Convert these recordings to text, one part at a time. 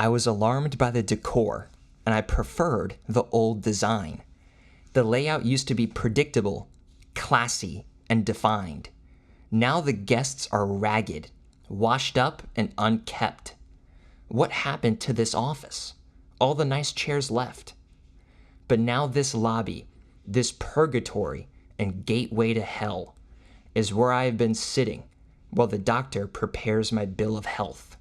I was alarmed by the decor, and I preferred the old design. The layout used to be predictable, classy, and defined. Now the guests are ragged, washed up, and unkept. What happened to this office? All the nice chairs left. But now this lobby, this purgatory and gateway to hell, is where I have been sitting while the doctor prepares my bill of health.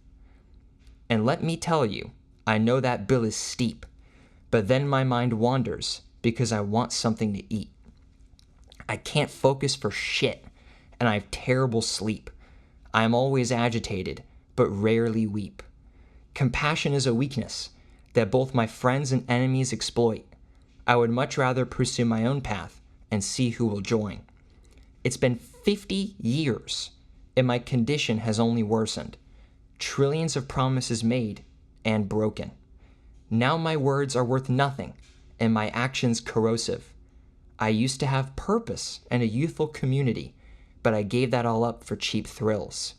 And let me tell you, I know that bill is steep, but then my mind wanders because I want something to eat. I can't focus for shit, and I have terrible sleep. I am always agitated, but rarely weep. Compassion is a weakness that both my friends and enemies exploit. I would much rather pursue my own path and see who will join. It's been 50 years, and my condition has only worsened. Trillions of promises made and broken. Now my words are worth nothing, and my actions corrosive. I used to have purpose and a youthful community, but I gave that all up for cheap thrills,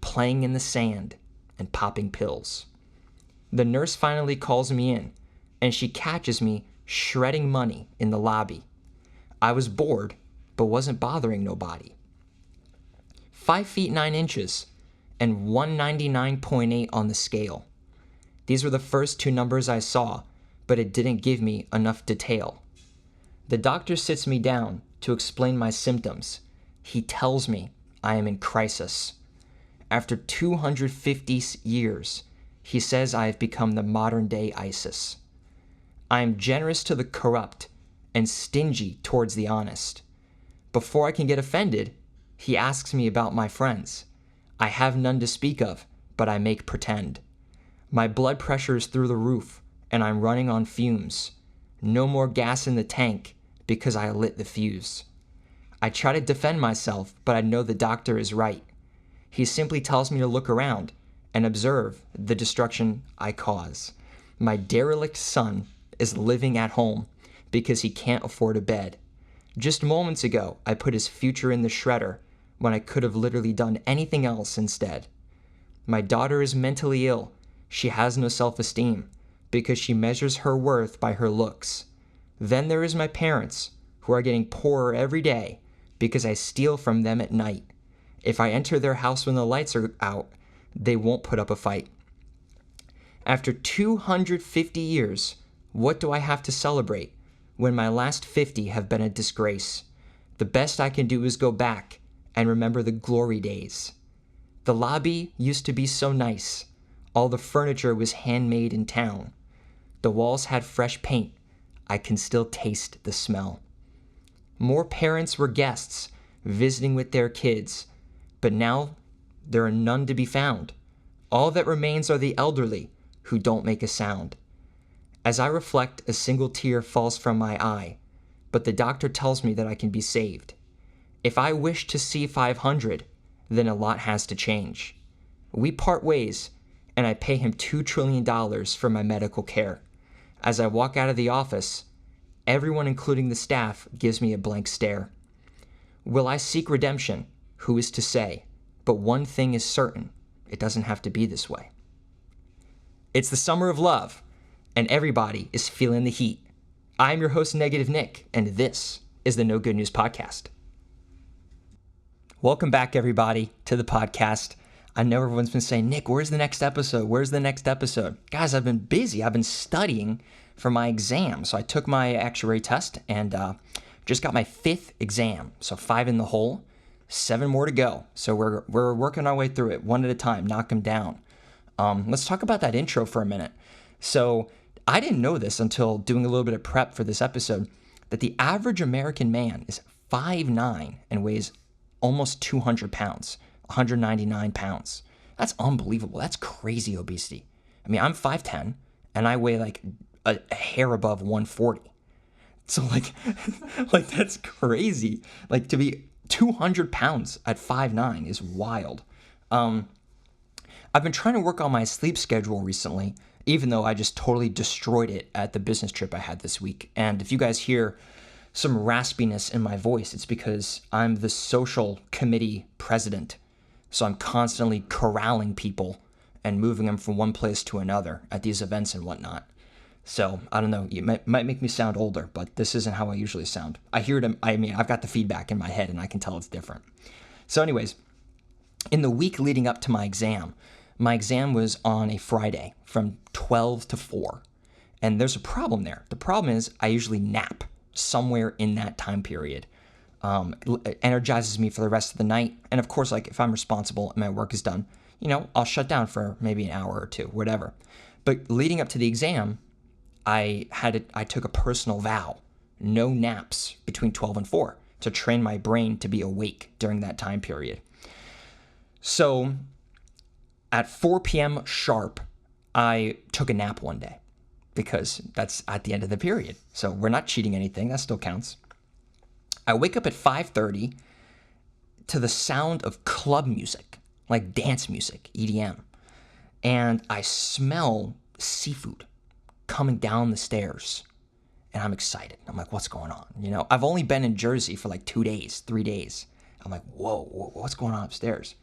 playing in the sand and popping pills. The nurse finally calls me in, and she catches me shredding money in the lobby. I was bored, but wasn't bothering nobody. 5 feet 9 inches and 199.8 on the scale. These were the first two numbers I saw, but it didn't give me enough detail. The doctor sits me down to explain my symptoms. He tells me I am in crisis. After 250 years, he says I have become the modern-day ISIS. I am generous to the corrupt and stingy towards the honest. Before I can get offended, he asks me about my friends. I have none to speak of, but I make pretend. My blood pressure is through the roof, and I'm running on fumes. No more gas in the tank because I lit the fuse. I try to defend myself, but I know the doctor is right. He simply tells me to look around and observe the destruction I cause. My derelict son is living at home because he can't afford a bed. Just moments ago, I put his future in the shredder when I could have literally done anything else instead. My daughter is mentally ill. She has no self-esteem because she measures her worth by her looks. Then there is my parents, who are getting poorer every day because I steal from them at night. If I enter their house when the lights are out, they won't put up a fight. After 250 years, what do I have to celebrate when my last 50 have been a disgrace? The best I can do is go back and remember the glory days. The lobby used to be so nice. All the furniture was handmade in town. The walls had fresh paint. I can still taste the smell. More parents were guests visiting with their kids, but now there are none to be found. All that remains are the elderly who don't make a sound. As I reflect, a single tear falls from my eye, but the doctor tells me that I can be saved. If I wish to see 500, then a lot has to change. We part ways, and I pay him $2 trillion for my medical care. As I walk out of the office, everyone, including the staff, gives me a blank stare. Will I seek redemption? Who is to say? But one thing is certain, it doesn't have to be this way. It's the summer of love, and everybody is feeling the heat. I'm your host, Negative Nick, and this is the No Good News Podcast. Welcome back, everybody, to the podcast. I know everyone's been saying, Nick, where's the next episode? Where's the next episode? Guys, I've been busy. I've been studying for my exam. So I took my actuary test and just got my 5th exam. So 5 in the hole, 7 more to go. So we're working our way through it one at a time, knock them down. Let's talk about that intro for a minute. So I didn't know this until doing a little bit of prep for this episode, that the average American man is 5'9" and weighs almost 200 pounds, 199 pounds. That's unbelievable. That's crazy obesity. I mean, I'm 5'10", and I weigh like a hair above 140. So like that's crazy. Like to be 200 pounds at 5'9" is wild. I've been trying to work on my sleep schedule recently, even though I just totally destroyed it at the business trip I had this week. And if you guys hear some raspiness in my voice, it's because I'm the social committee president. So I'm constantly corralling people and moving them from one place to another at these events and whatnot. So I don't know, it might make me sound older, but this isn't how I usually sound. I hear them, I've got the feedback in my head and I can tell it's different. So anyways, in the week leading up to my exam was on a Friday from 12 to 4. And there's a problem there. The problem is I usually nap somewhere in that time period. It energizes me for the rest of the night. And of course, like if I'm responsible and my work is done, I'll shut down for maybe an hour or two, whatever. But leading up to the exam, I took a personal vow, no naps between 12 and 4 to train my brain to be awake during that time period. So at 4 p.m. sharp, I took a nap one day because that's at the end of the period. So we're not cheating anything. That still counts. I wake up at 5:30 to the sound of club music, like dance music, EDM. And I smell seafood coming down the stairs. And I'm excited. I'm like, what's going on? I've only been in Jersey for like 2 days, 3 days. I'm like, whoa, what's going on upstairs?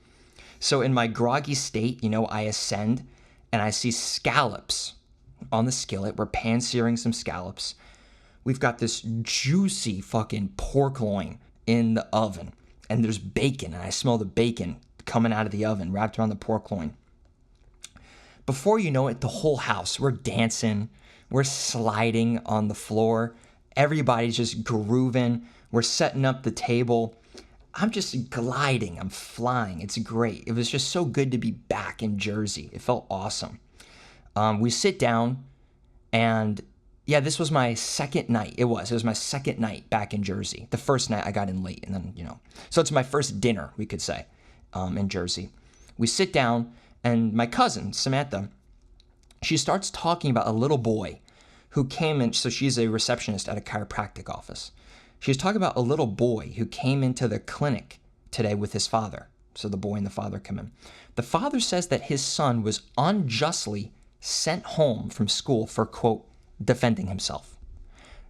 So in my groggy state, I ascend and I see scallops on the skillet. We're pan-searing some scallops. We've got this juicy fucking pork loin in the oven. And there's bacon, and I smell the bacon coming out of the oven wrapped around the pork loin. Before you know it, the whole house, we're dancing, we're sliding on the floor. Everybody's just grooving. We're setting up the table. I'm just gliding. I'm flying. It's great. It was just so good to be back in Jersey. It felt awesome. We sit down, and yeah, this was my second night. It was my second night back in Jersey. The first night I got in late, and then, so it's my first dinner, we could say, in Jersey. We sit down, and my cousin, Samantha, she starts talking about a little boy who came in. So she's a receptionist at a chiropractic office. She's talking about a little boy who came into the clinic today with his father. So the boy and the father come in. The father says that his son was unjustly sent home from school for, quote, defending himself.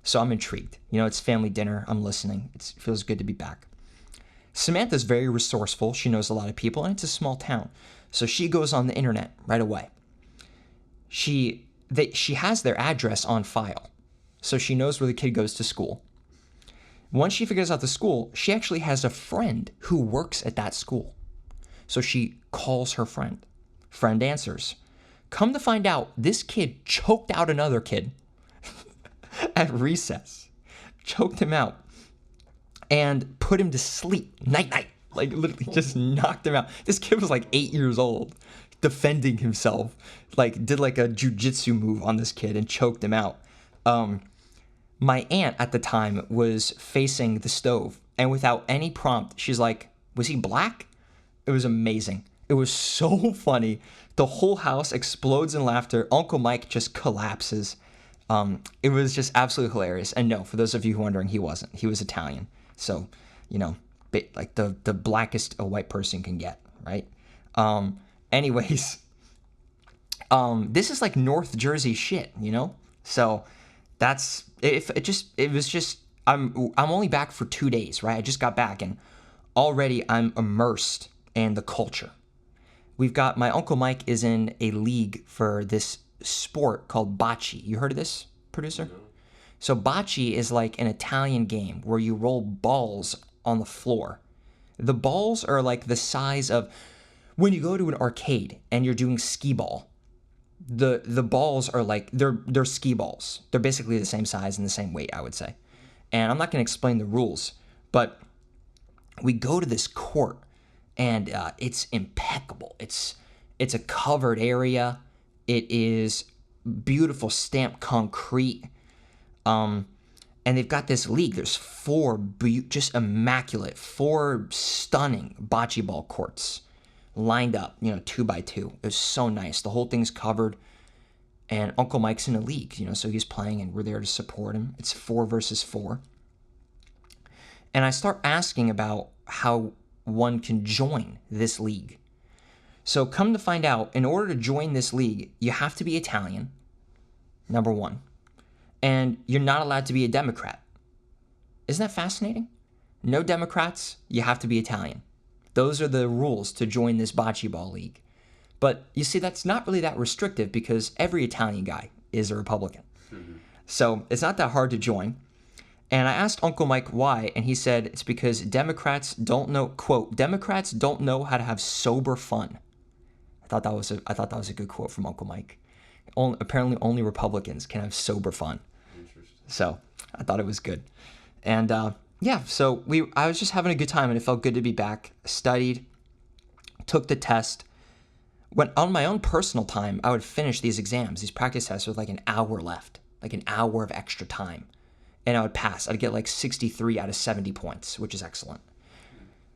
So I'm intrigued. It's family dinner. I'm listening. It feels good to be back. Samantha's very resourceful. She knows a lot of people, and it's a small town. So she goes on the internet right away. She has their address on file, so she knows where the kid goes to school. Once she figures out the school, she actually has a friend who works at that school. So she calls her friend. Friend answers. Come to find out, this kid choked out another kid at recess. Choked him out and put him to sleep. Night. Like literally just knocked him out. This kid was like 8 years old, defending himself. Like did like a jujitsu move on this kid and choked him out. My aunt at the time was facing the stove, and without any prompt, she's like, was he black? It was amazing. It was so funny. The whole house explodes in laughter. Uncle Mike just collapses. It was just absolutely hilarious. And no, for those of you who are wondering, he wasn't. He was Italian. So, like the blackest a white person can get, right? Anyways, this is like North Jersey shit, So that's it was just I'm only back for 2 days, right? I just got back and already I'm immersed in the culture. We've got my Uncle Mike is in a league for this sport called bocce. You heard of this, producer? No. So bocce is like an Italian game where you roll balls on the floor. The balls are like the size of when you go to an arcade and you're doing skee ball. The balls are like they're skee balls. They're basically the same size and the same weight, I would say. And I'm not going to explain the rules, but we go to this court and it's impeccable. It's a covered area. It is beautiful stamped concrete. And they've got this league. There's four just immaculate, four stunning bocce ball courts lined up, 2 by 2. It was so nice. The whole thing's covered. And Uncle Mike's in a league, so he's playing and we're there to support him. It's 4 versus 4. And I start asking about how one can join this league. So come to find out, in order to join this league, you have to be Italian, number one. And you're not allowed to be a Democrat. Isn't that fascinating? No Democrats, you have to be Italian. Those are the rules to join this bocce ball league. But you see, that's not really that restrictive because every Italian guy is a Republican. So it's not that hard to join. And I asked Uncle Mike why, and he said it's because Democrats don't know, quote, Democrats don't know how to have sober fun. I thought that was a good quote from Uncle Mike. Apparently only Republicans can have sober fun. So I thought it was good. And so I was just having a good time, and it felt good to be back. Studied, took the test. When on my own personal time, I would finish these exams, these practice tests with like an hour left, like an hour of extra time. And I would pass. I'd get like 63 out of 70 points, which is excellent.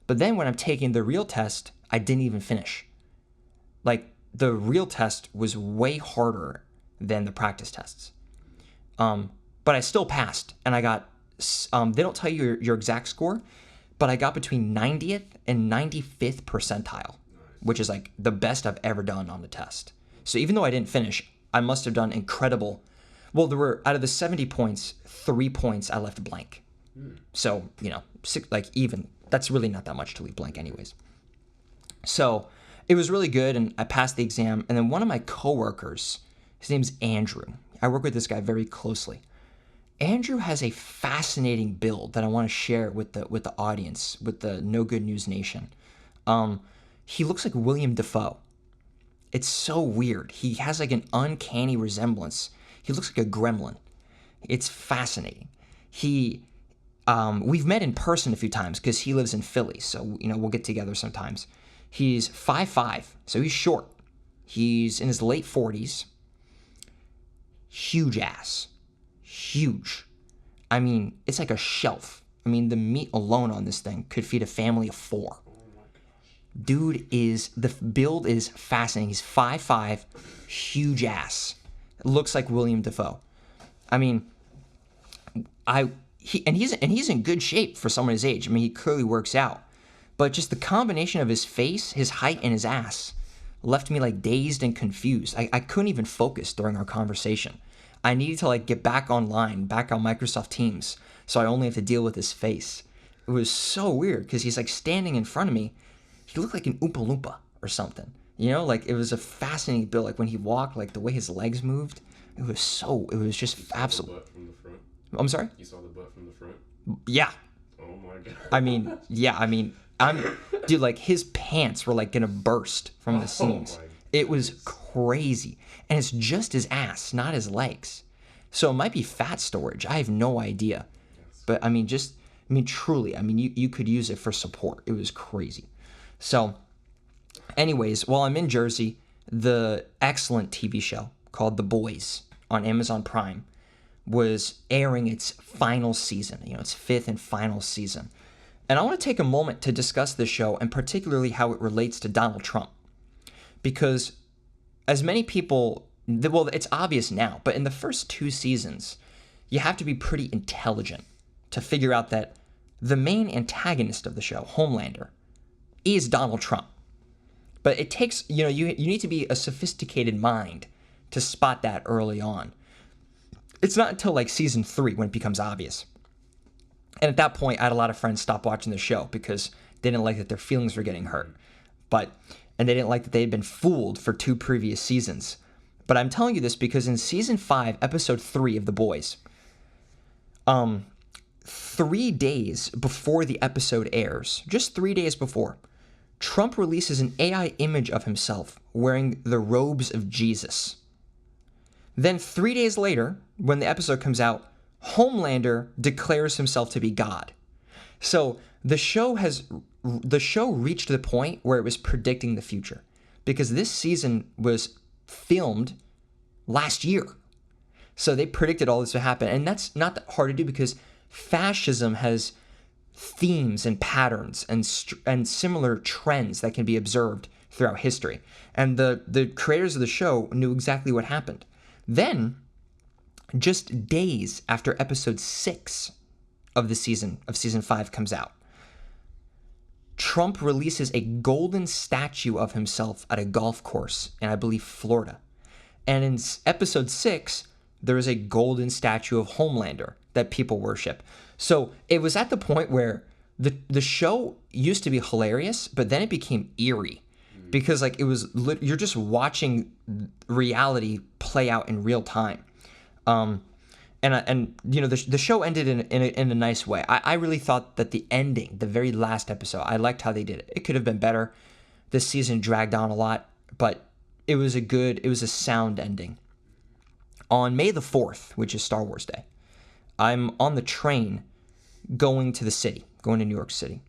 But then when I'm taking the real test, I didn't even finish. Like, the real test was way harder than the practice tests. But I still passed, and I got, they don't tell you your exact score, but I got between 90th and 95th percentile, which is like the best I've ever done on the test. So even though I didn't finish, I must have done incredible. Well, there were, out of the 70 points, 3 points I left blank. So, that's really not that much to leave blank anyways. So it was really good, and I passed the exam. And then one of my coworkers, his name's Andrew. I work with this guy very closely. Andrew has a fascinating build that I want to share with the audience, with the No Good News Nation. He looks like William Dafoe. It's so weird. He has like an uncanny resemblance. He looks like a gremlin. It's fascinating. We've met in person a few times because he lives in Philly, so we'll get together sometimes. He's 5'5", so he's short. He's in his late 40s. Huge ass. Huge. I mean, it's like a shelf. I mean, the meat alone on this thing could feed a family of 4. Dude the build is fascinating. He's 5'5", huge ass. Looks like William Dafoe. I mean, he's in good shape for someone his age. I mean, he clearly works out. But just the combination of his face, his height, and his ass left me like dazed and confused. I couldn't even focus during our conversation. I needed to like get back online, back on Microsoft Teams, so I only have to deal with his face. It was so weird because he's like standing in front of me. He looked like an Oompa Loompa or something. Like it was a fascinating build. Like when he walked, like the way his legs moved, it was just absolutely. You saw the butt from the front? I'm sorry? You saw the butt from the front? Yeah. Oh my god. Dude, like his pants were like gonna burst from the seams. It was crazy. And it's just his ass, not his legs. So it might be fat storage. I have no idea. But truly, you could use it for support. It was crazy. So anyways, while I'm in Jersey, the excellent TV show called The Boys on Amazon Prime was airing its final season, its 5th and final season. And I want to take a moment to discuss this show and particularly how it relates to Donald Trump. Because as many people, it's obvious now, but in the first 2 seasons, you have to be pretty intelligent to figure out that the main antagonist of the show, Homelander, is Donald Trump. But it takes, you need to be a sophisticated mind to spot that early on. It's not until like season 3 when it becomes obvious. And at that point, I had a lot of friends stop watching the show because they didn't like that their feelings were getting hurt. And they didn't like that they had been fooled for 2 previous seasons. But I'm telling you this because in season 5, episode 3 of The Boys, 3 days before the episode airs, just 3 days before, Trump releases an AI image of himself wearing the robes of Jesus. Then 3 days later, when the episode comes out, Homelander declares himself to be God. So the show reached the point where it was predicting the future because this season was filmed last year. So they predicted all this would happen. And that's not that hard to do because fascism has themes and patterns and similar trends that can be observed throughout history. And the creators of the show knew exactly what happened. Then, just days after episode 6 of season 5 comes out, Trump releases a golden statue of himself at a golf course in, I believe, Florida. And in episode 6, there is a golden statue of Homelander that people worship. So it was at the point where the show used to be hilarious, but then it became eerie. because like it was you're just watching reality play out in real time. And you know, the show ended in a nice way. I really thought that the ending, the very last episode, I liked how they did it. It could have been better. This season dragged on a lot, but it was a sound ending. On May the 4th, which is Star Wars Day, I'm on the train going to New York City.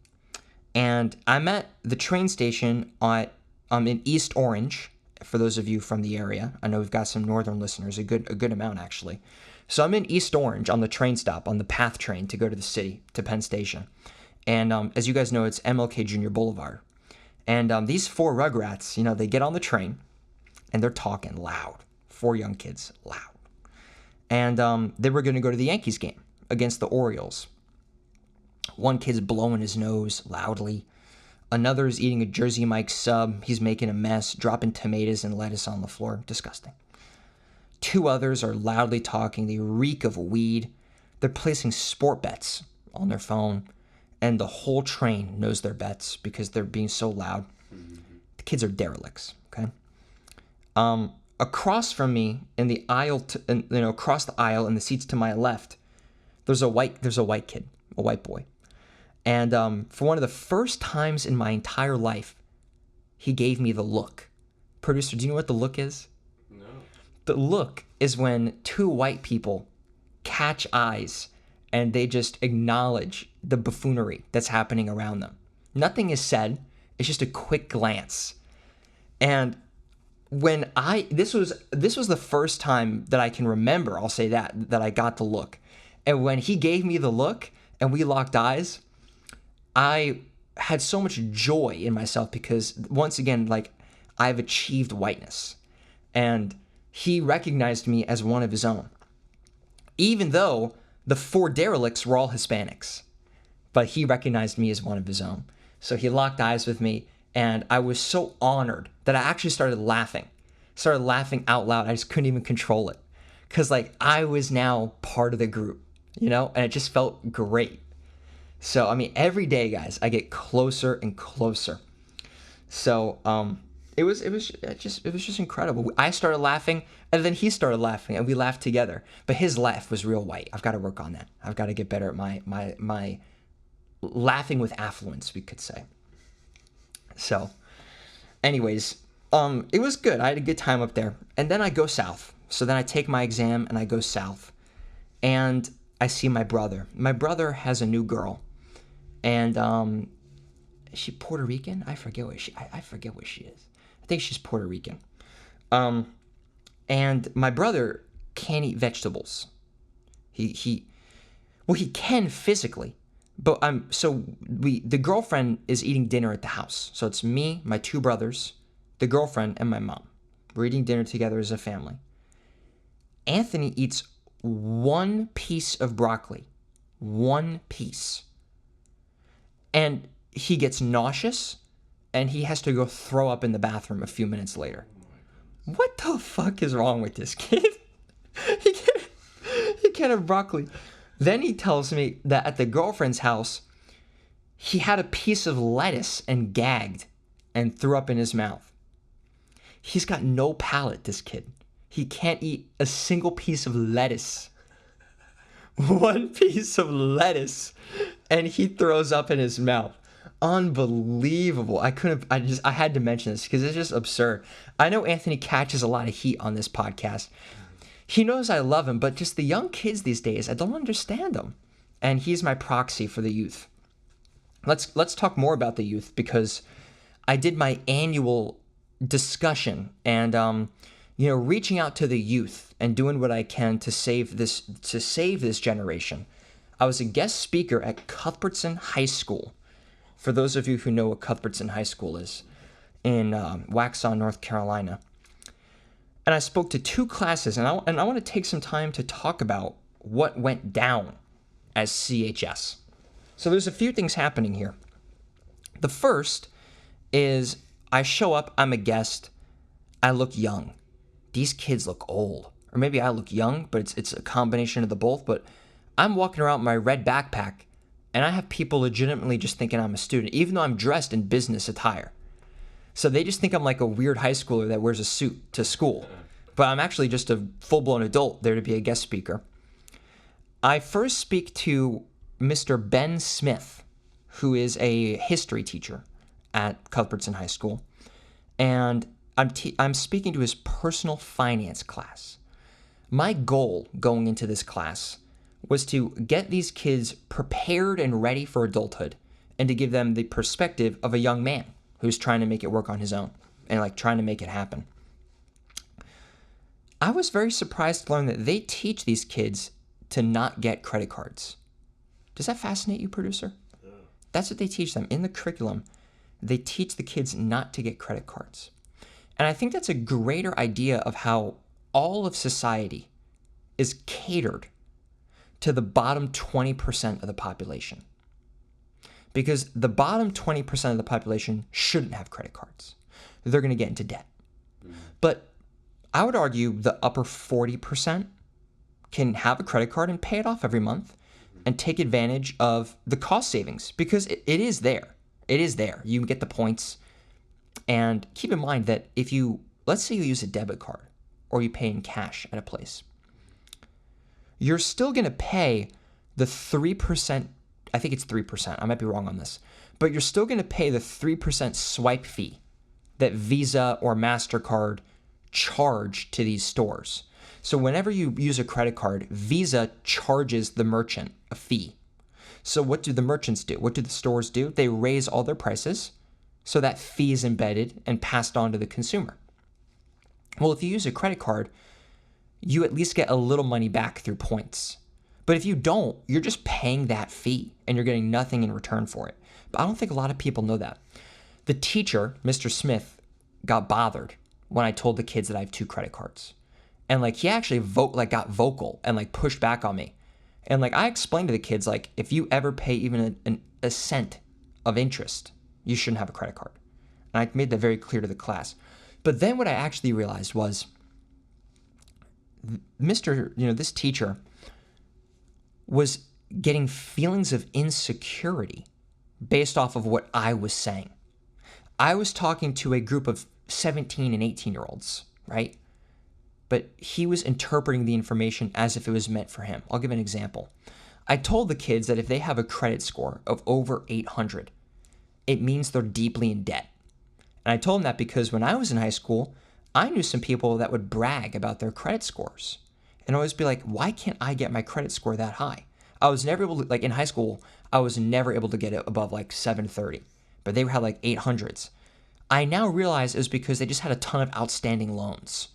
And I'm at the train station in East Orange, for those of you from the area. I know we've got some northern listeners, a good amount actually. So I'm in East Orange on the train stop, on the PATH train to go to the city, to Penn Station. And as you guys know, it's MLK Jr. Boulevard. And these four Rugrats, you know, they get on the train and they're talking loud. Four young kids, loud. And they were going to go to the Yankees game against the Orioles. One kid's blowing his nose loudly. Another's eating a Jersey Mike sub. He's making a mess, dropping tomatoes and lettuce on the floor. Disgusting. Two others are loudly talking. They reek of weed. They're placing sport bets on their phone. And the whole train knows their bets because they're being so loud. The kids are derelicts, okay? Across from me in the aisle, across the aisle in the seats to my left, there's a white kid, a white boy. And for one of the first times in my entire life, he gave me the look. Producer, do you know what the look is? No. The look is when two white people catch eyes and they just acknowledge the buffoonery that's happening around them. Nothing is said. It's just a quick glance. And when this was the first time that I can remember, I'll say that I got the look. And when he gave me the look and we locked eyes, I had so much joy in myself because once again, like, I've achieved whiteness. And he recognized me as one of his own. Even though the four derelicts were all Hispanics, but he recognized me as one of his own. So he locked eyes with me, and I was so honored that I actually started laughing out loud. I just couldn't even control it because, like, I was now part of the group, you know, and it just felt great. So, I mean, every day, guys, I get closer and closer. So, it was just incredible. I started laughing, and then he started laughing, and we laughed together. But his laugh was real white. I've got to work on that. I've got to get better at my laughing with affluence, we could say. So, anyways, it was good. I had a good time up there. And then I go south. So then I take my exam, and I go south. And I see my brother. My brother has a new girl. And is she Puerto Rican? I forget what she is. I think she's Puerto Rican. And my brother can't eat vegetables. He can physically, but the girlfriend is eating dinner at the house. So it's me, my two brothers, the girlfriend, and my mom. We're eating dinner together as a family. Anthony eats one piece of broccoli. One piece. And he gets nauseous, and he has to go throw up in the bathroom a few minutes later. What the fuck is wrong with this kid? he can't have broccoli. Then he tells me that at the girlfriend's house, he had a piece of lettuce and gagged and threw up in his mouth. He's got no palate, this kid. He can't eat a single piece of lettuce. One piece of lettuce, and he throws up in his mouth. Unbelievable. I had to mention this because it's just absurd. I know Anthony catches a lot of heat on this podcast. He knows I love him, but just the young kids these days, I don't understand them. And he's my proxy for the youth. Let's talk more about the youth because I did my annual discussion and reaching out to the youth and doing what I can to save this generation. I was a guest speaker at Cuthbertson High School. For those of you who know what Cuthbertson High School is, in Waxhaw, North Carolina. And I spoke to two classes, and I want to take some time to talk about what went down as CHS. So there's a few things happening here. The first is I show up, I'm a guest, I look young. These kids look old. Or maybe I look young, but it's a combination of the both. But I'm walking around with my red backpack, and I have people legitimately just thinking I'm a student, even though I'm dressed in business attire. So they just think I'm like a weird high schooler that wears a suit to school. But I'm actually just a full-blown adult there to be a guest speaker. I first speak to Mr. Ben Smith, who is a history teacher at Cuthbertson High School. And I'm speaking to his personal finance class. My goal going into this class was to get these kids prepared and ready for adulthood and to give them the perspective of a young man who's trying to make it work on his own and like trying to make it happen. I was very surprised to learn that they teach these kids to not get credit cards. Does that fascinate you, producer? Yeah. That's what they teach them in the curriculum. They teach the kids not to get credit cards. And I think that's a greater idea of how all of society is catered to the bottom 20% of the population. Because the bottom 20% of the population shouldn't have credit cards. They're going to get into debt. But I would argue the upper 40% can have a credit card and pay it off every month and take advantage of the cost savings because it is there. It is there. You get the points. And keep in mind that if you, let's say you use a debit card or you pay in cash at a place, you're still going to pay the 3%, I think it's 3%, I might be wrong on this, but you're still going to pay the 3% swipe fee that Visa or MasterCard charge to these stores. So whenever you use a credit card, Visa charges the merchant a fee. So what do the merchants do? What do the stores do? They raise all their prices so that fee is embedded and passed on to the consumer. Well, if you use a credit card, you at least get a little money back through points. But if you don't, you're just paying that fee and you're getting nothing in return for it. But I don't think a lot of people know that. The teacher, Mr. Smith, got bothered when I told the kids that I have 2 credit cards. And like he actually got vocal and like pushed back on me. And like I explained to the kids, like if you ever pay even a cent of interest, you shouldn't have a credit card. And I made that very clear to the class. But then what I actually realized was this teacher was getting feelings of insecurity based off of what I was saying. I was talking to a group of 17 and 18-year-olds, right? But he was interpreting the information as if it was meant for him. I'll give an example. I told the kids that if they have a credit score of over 800, it means they're deeply in debt. And I told them that because when I was in high school, I knew some people that would brag about their credit scores and always be like, why can't I get my credit score that high? I was never able to, like in high school, I was never able to get it above like 730, but they had like 800s. I now realize it was because they just had a ton of outstanding loans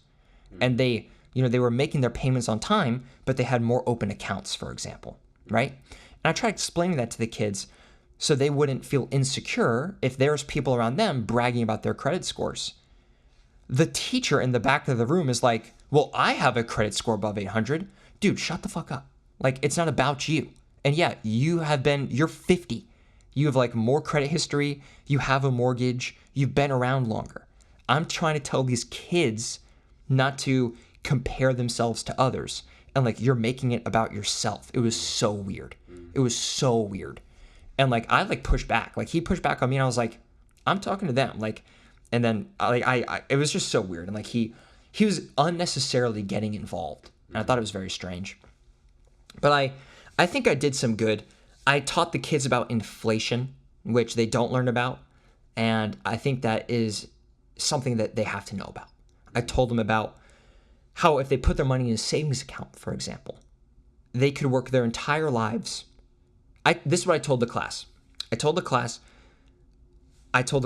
and they were making their payments on time, but they had more open accounts, for example, right? And I tried explaining that to the kids so they wouldn't feel insecure if there's people around them bragging about their credit scores. The teacher in the back of the room is like, well, I have a credit score above 800. Dude, shut the fuck up. Like, it's not about you. And yeah, you're 50. You have like more credit history. You have a mortgage. You've been around longer. I'm trying to tell these kids not to compare themselves to others. And like, you're making it about yourself. It was so weird. It was so weird. And like, I like pushed back. Like, he pushed back on me and I was like, I'm talking to them. Like, and then it was just so weird. And like, he was unnecessarily getting involved. And I thought it was very strange. But I think I did some good. I taught the kids about inflation, which they don't learn about. And I think that is something that they have to know about. I told them about how if they put their money in a savings account, for example, they could work their entire lives. This is what I told the class. I told the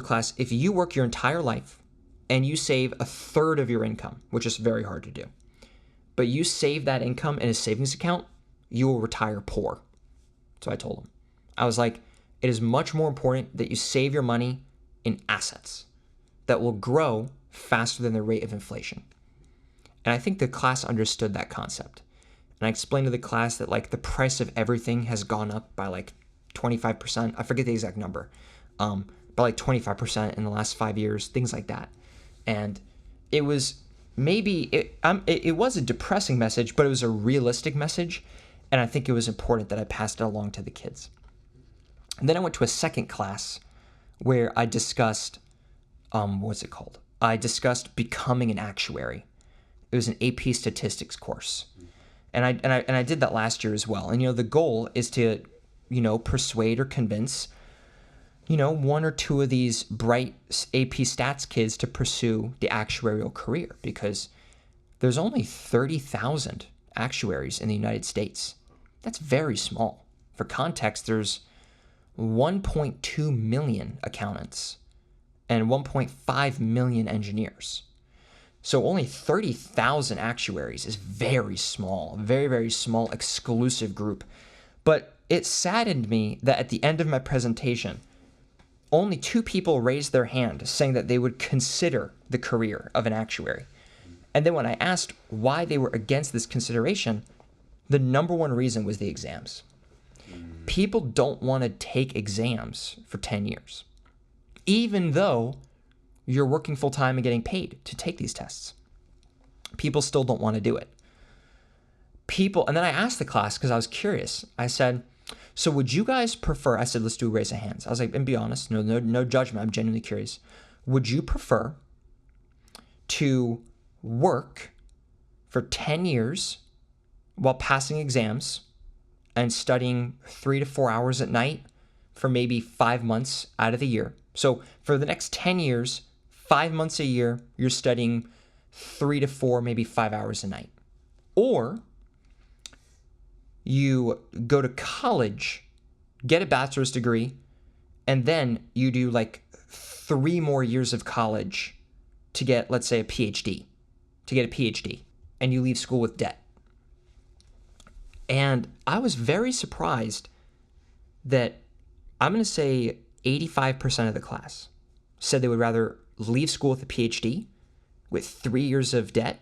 class, if you work your entire life and you save a third of your income, which is very hard to do, but you save that income in a savings account, you will retire poor. So I told them. I was like, it is much more important that you save your money in assets that will grow faster than the rate of inflation. And I think the class understood that concept. And I explained to the class that like the price of everything has gone up by like 25%. I forget the exact number, by like 25% in the last 5 years, things like that. And it was it was a depressing message, but it was a realistic message. And I think it was important that I passed it along to the kids. And then I went to a second class where I discussed what's it called? I discussed becoming an actuary. It was an AP statistics course. And I did that last year as well. And, the goal is to, persuade or convince, one or two of these bright AP stats kids to pursue the actuarial career, because there's only 30,000 actuaries in the United States. That's very small. For context, there's 1.2 million accountants and 1.5 million engineers. So only 30,000 actuaries is very small, very, very small, exclusive group. But it saddened me that at the end of my presentation, only 2 people raised their hand saying that they would consider the career of an actuary. And then when I asked why they were against this consideration, the number one reason was the exams. People don't want to take exams for 10 years, even though you're working full-time and getting paid to take these tests. People still don't want to do it. And then I asked the class, because I was curious. I said, so would you guys prefer, I said, let's do a raise of hands. I was like, and be honest, no judgment. I'm genuinely curious. Would you prefer to work for 10 years while passing exams and studying 3 to 4 hours at night for maybe 5 months out of the year? So for the next 10 years, 5 months a year, you're studying 3 to 4, maybe 5 hours a night. Or you go to college, get a bachelor's degree, and then you do like 3 more years of college to get, let's say, a PhD, and you leave school with debt. And I was very surprised that I'm going to say 85% of the class said they would rather leave school with a PhD with 3 years of debt.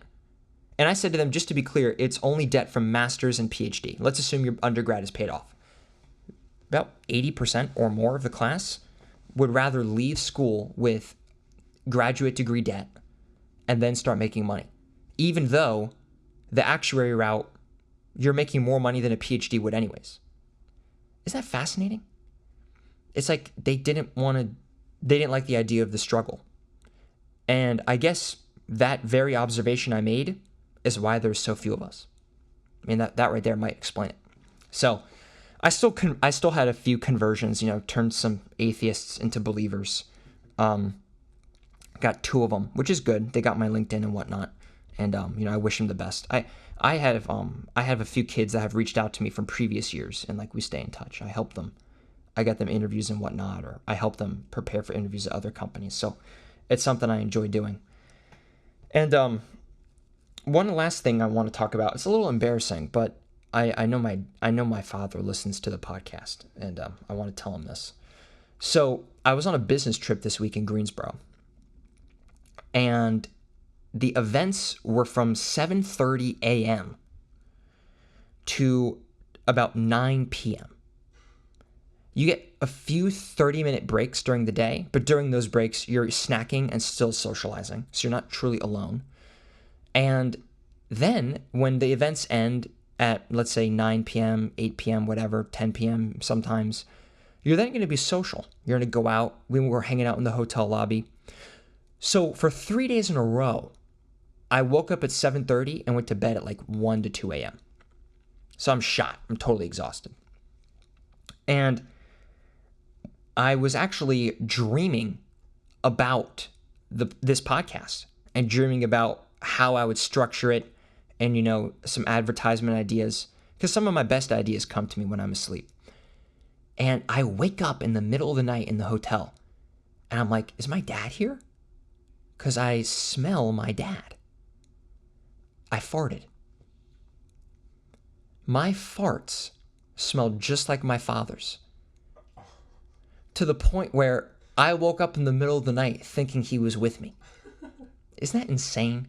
And I said to them, just to be clear, it's only debt from master's and PhD. Let's assume your undergrad is paid off. About 80% or more of the class would rather leave school with graduate degree debt and then start making money, even though the actuary route, you're making more money than a PhD would anyways. Isn't that fascinating? It's like they didn't like the idea of the struggle. And I guess that very observation I made is why there's so few of us. I mean, that right there might explain it. So I still had a few conversions, turned some atheists into believers. Got 2 of them, which is good. They got my LinkedIn and whatnot. And, I wish them the best. I have a few kids that have reached out to me from previous years, and we stay in touch. I help them. I get them interviews and whatnot, or I help them prepare for interviews at other companies. So it's something I enjoy doing. And one last thing I want to talk about. It's a little embarrassing, but I know my father listens to the podcast, and I want to tell him this. So I was on a business trip this week in Greensboro, and the events were from 7:30 a.m. to about 9 p.m. You get a few 30-minute breaks during the day, but during those breaks, you're snacking and still socializing, so you're not truly alone. And then when the events end at, let's say, 9 p.m., 8 p.m., whatever, 10 p.m. sometimes, you're then going to be social. You're going to go out. We were hanging out in the hotel lobby. So for 3 days in a row, I woke up at 7:30 and went to bed at 1 to 2 a.m. So I'm shot. I'm totally exhausted. And I was actually dreaming about this podcast and dreaming about how I would structure it and, some advertisement ideas, because some of my best ideas come to me when I'm asleep. And I wake up in the middle of the night in the hotel, and I'm like, is my dad here? Because I smell my dad. I farted. My farts smelled just like my father's, to the point where I woke up in the middle of the night thinking he was with me. Isn't that insane?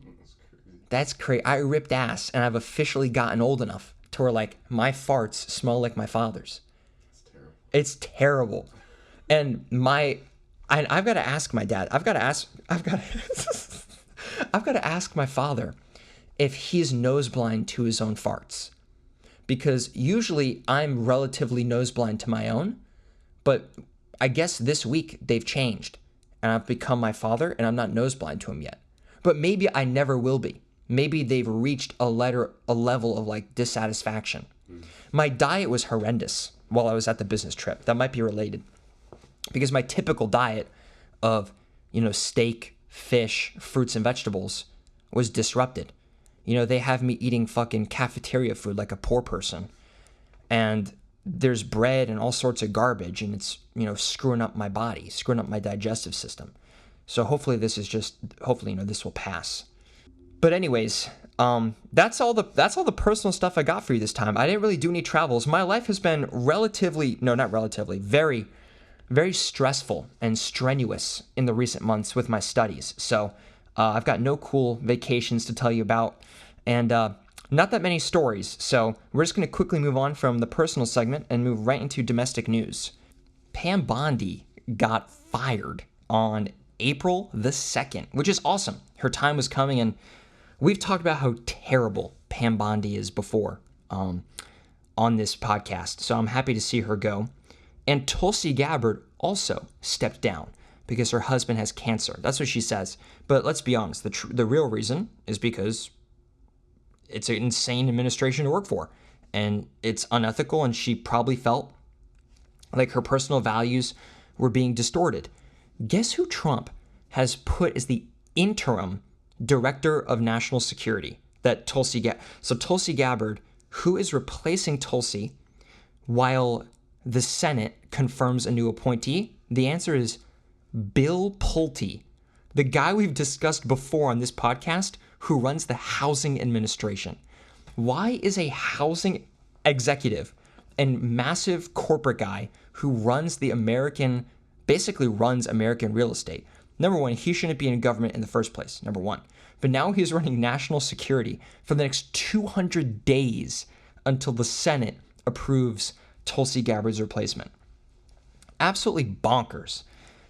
That's crazy. I ripped ass, and I've officially gotten old enough to where my farts smell like my father's. It's terrible. And I've got to ask my dad. I've got to ask my father if he's nose blind to his own farts, because usually I'm relatively nose blind to my own, but I guess this week they've changed, and I've become my father, and I'm not nose blind to him yet. But maybe I never will be. Maybe they've reached a level of like dissatisfaction. My diet was horrendous while I was at the business trip. That might be related, because my typical diet of, steak, fish, fruits, and vegetables was disrupted. They have me eating fucking cafeteria food like a poor person. And there's bread and all sorts of garbage, and it's, screwing up my body, screwing up my digestive system. So hopefully this will pass. But anyways, that's all the personal stuff I got for you this time. I didn't really do any travels. My life has been very, very stressful and strenuous in the recent months with my studies. So I've got no cool vacations to tell you about, and not that many stories. So we're just going to quickly move on from the personal segment and move right into domestic news. Pam Bondi got fired on April the 2nd, which is awesome. Her time was coming, and we've talked about how terrible Pam Bondi is before on this podcast. So I'm happy to see her go. And Tulsi Gabbard also stepped down because her husband has cancer. That's what she says. But let's be honest, the real reason is because it's an insane administration to work for, and it's unethical, and she probably felt like her personal values were being distorted. Guess who Trump has put as the interim director of national security? So Tulsi Gabbard, who is replacing Tulsi while the Senate confirms a new appointee? The answer is Bill Pulte, the guy we've discussed before on this podcast, who runs the housing administration. Why is a housing executive and massive corporate guy who basically runs American real estate? Number one, he shouldn't be in government in the first place, number one. But now he's running national security for the next 200 days until the Senate approves Tulsi Gabbard's replacement. Absolutely bonkers.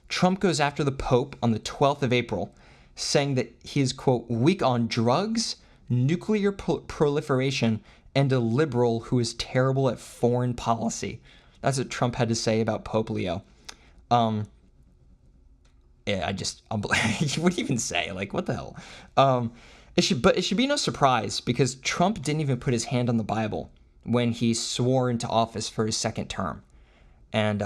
Trump goes after the Pope on the 12th of April, saying that he is, quote, weak on drugs, nuclear proliferation, and a liberal who is terrible at foreign policy. That's what Trump had to say about Pope Leo. What do you even say? Like, what the hell? It should be no surprise, because Trump didn't even put his hand on the Bible when he swore into office for his second term. And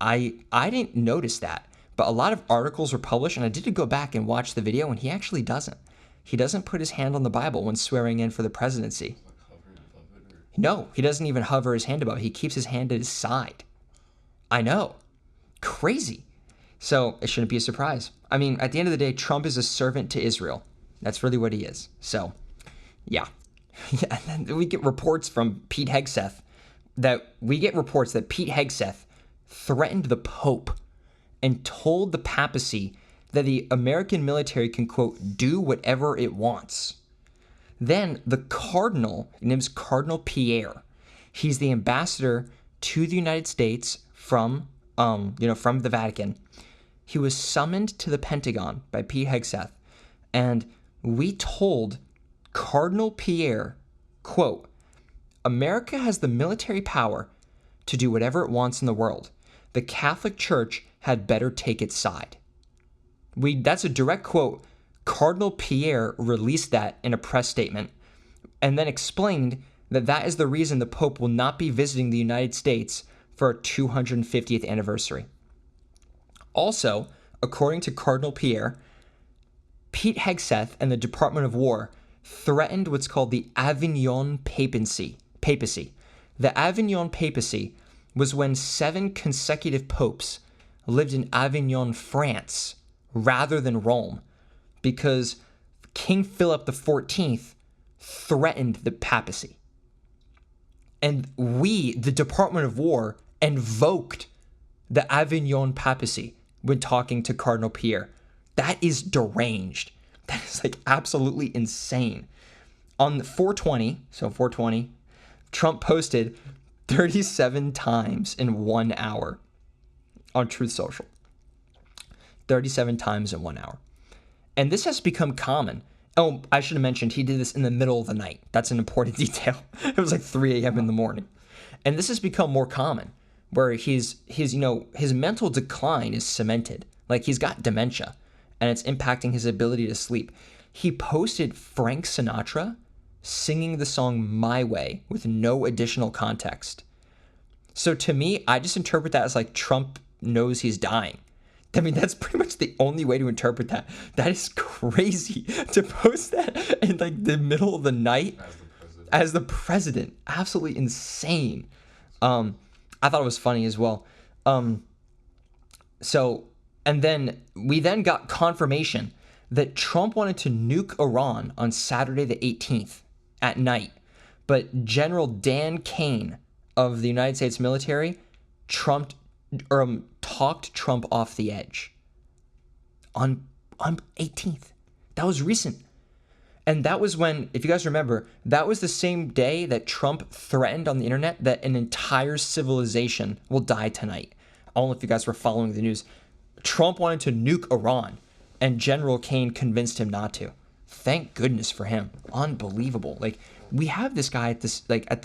I didn't notice that, but a lot of articles were published, and I did go back and watch the video, and he actually doesn't. He doesn't put his hand on the Bible when swearing in for the presidency. No, he doesn't even hover his hand above it. He keeps his hand at his side. I know. Crazy. So it shouldn't be a surprise. I mean, at the end of the day, Trump is a servant to Israel. That's really what he is. So, yeah. And then we get reports from Pete Hegseth that Pete Hegseth threatened the Pope and told the papacy that the American military can, quote, do whatever it wants. Then the cardinal, named Cardinal Pierre, he's the ambassador to the United States from the Vatican. He was summoned to the Pentagon by Pete Hegseth, and we told Cardinal Pierre, quote, America has the military power to do whatever it wants in the world. The Catholic Church had better take its side. That's a direct quote. Cardinal Pierre released that in a press statement and then explained that is the reason the Pope will not be visiting the United States for our 250th anniversary. Also, according to Cardinal Pierre, Pete Hegseth and the Department of War threatened what's called the Avignon Papacy. The Avignon Papacy was when 7 consecutive popes lived in Avignon, France, rather than Rome, because King Philip XIV threatened the papacy. And we, the Department of War, invoked the Avignon Papacy when talking to Cardinal Pierre. That is deranged. That is like absolutely insane. On 420, Trump posted 37 times in 1 hour on Truth Social. 37 times in 1 hour. And this has become common. Oh, I should have mentioned he did this in the middle of the night. That's an important detail. It was like 3 a.m. in the morning. And this has become more common, where his mental decline is cemented. Like, he's got dementia, and it's impacting his ability to sleep. He posted Frank Sinatra singing the song My Way with no additional context. So to me, I just interpret that as like Trump knows he's dying. I mean, that's pretty much the only way to interpret that. That is crazy to post that in like the middle of the night as the president. Absolutely insane. I thought it was funny as well. And then we got confirmation that Trump wanted to nuke Iran on Saturday the 18th at night. But General Dan Kane of the United States military talked Trump off the edge on 18th. That was recent. And that was when, if you guys remember, that was the same day that Trump threatened on the internet that an entire civilization will die tonight. I don't know if you guys were following the news. Trump wanted to nuke Iran, and General Kane convinced him not to. Thank goodness for him. Unbelievable. Like, we have this guy at this, like, at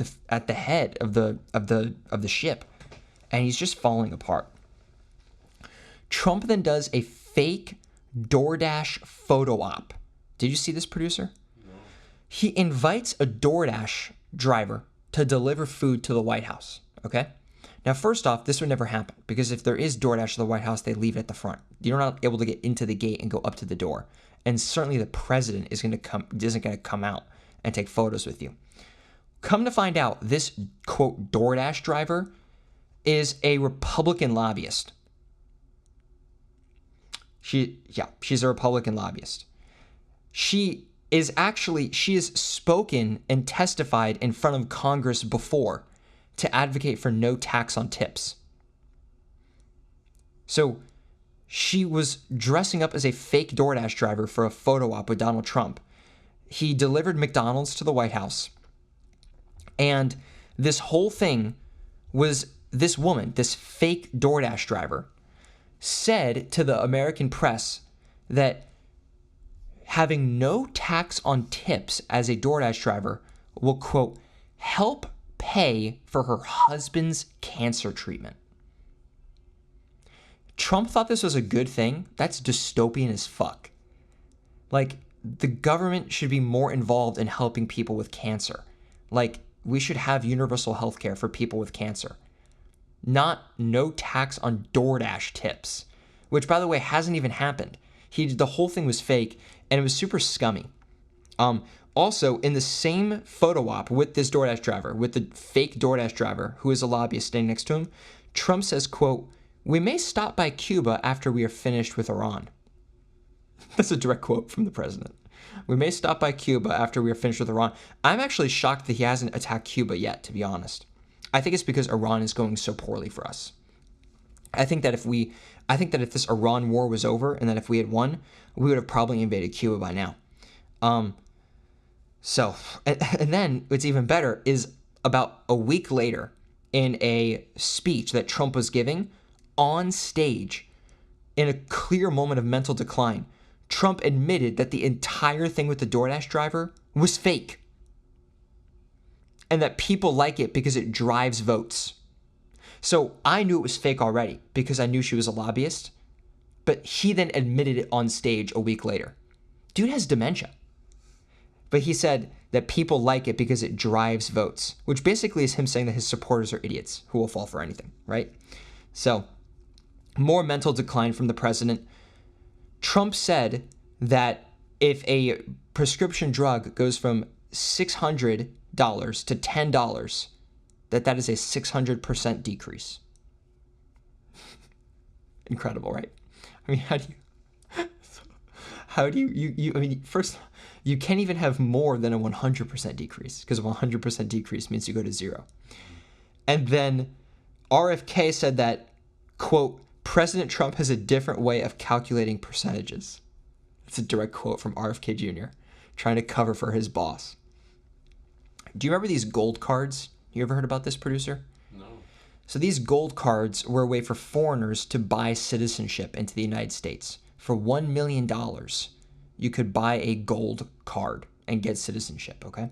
the head of the ship, and he's just falling apart. Trump then does a fake DoorDash photo op. Did you see this, producer? No. He invites a DoorDash driver to deliver food to the White House, okay? Now, first off, this would never happen because if there is DoorDash to the White House, they leave it at the front. You're not able to get into the gate and go up to the door. And certainly the president isn't going to come out and take photos with you. Come to find out, this, quote, DoorDash driver is a Republican lobbyist. She's a Republican lobbyist. She has spoken and testified in front of Congress before to advocate for no tax on tips. So she was dressing up as a fake DoorDash driver for a photo op with Donald Trump. He delivered McDonald's to the White House. And this whole thing was this woman, this fake DoorDash driver, said to the American press that having no tax on tips as a DoorDash driver will, quote, help pay for her husband's cancer treatment. Trump thought this was a good thing. That's dystopian as fuck. Like, the government should be more involved in helping people with cancer. Like, we should have universal health care for people with cancer. Not no tax on DoorDash tips, which, by the way, hasn't even happened. The whole thing was fake, and it was super scummy. Also, in the same photo op with this DoorDash driver, with the fake DoorDash driver, who is a lobbyist standing next to him, Trump says, quote, we may stop by Cuba after we are finished with Iran. That's a direct quote from the president. We may stop by Cuba after we are finished with Iran. I'm actually shocked that he hasn't attacked Cuba yet, to be honest. I think it's because Iran is going so poorly for us. I think that if this Iran war was over and that if we had won, we would have probably invaded Cuba by now. And then what's even better is about a week later in a speech that Trump was giving on stage in a clear moment of mental decline, Trump admitted that the entire thing with the DoorDash driver was fake and that people like it because it drives votes. So I knew it was fake already because I knew she was a lobbyist, but he then admitted it on stage a week later. Dude has dementia. But he said that people like it because it drives votes, which basically is him saying that his supporters are idiots who will fall for anything, right? So, more mental decline from the president. Trump said that if a prescription drug goes from $600 to $10, that is a 600% decrease. Incredible, right? I mean, I mean, first, you can't even have more than a 100% decrease because a 100% decrease means you go to zero. And then RFK said that, quote, President Trump has a different way of calculating percentages. It's a direct quote from RFK Jr. trying to cover for his boss. Do you remember these gold cards? You ever heard about this, producer? No. So these gold cards were a way for foreigners to buy citizenship into the United States. For $1 million, you could buy a gold card and get citizenship, okay?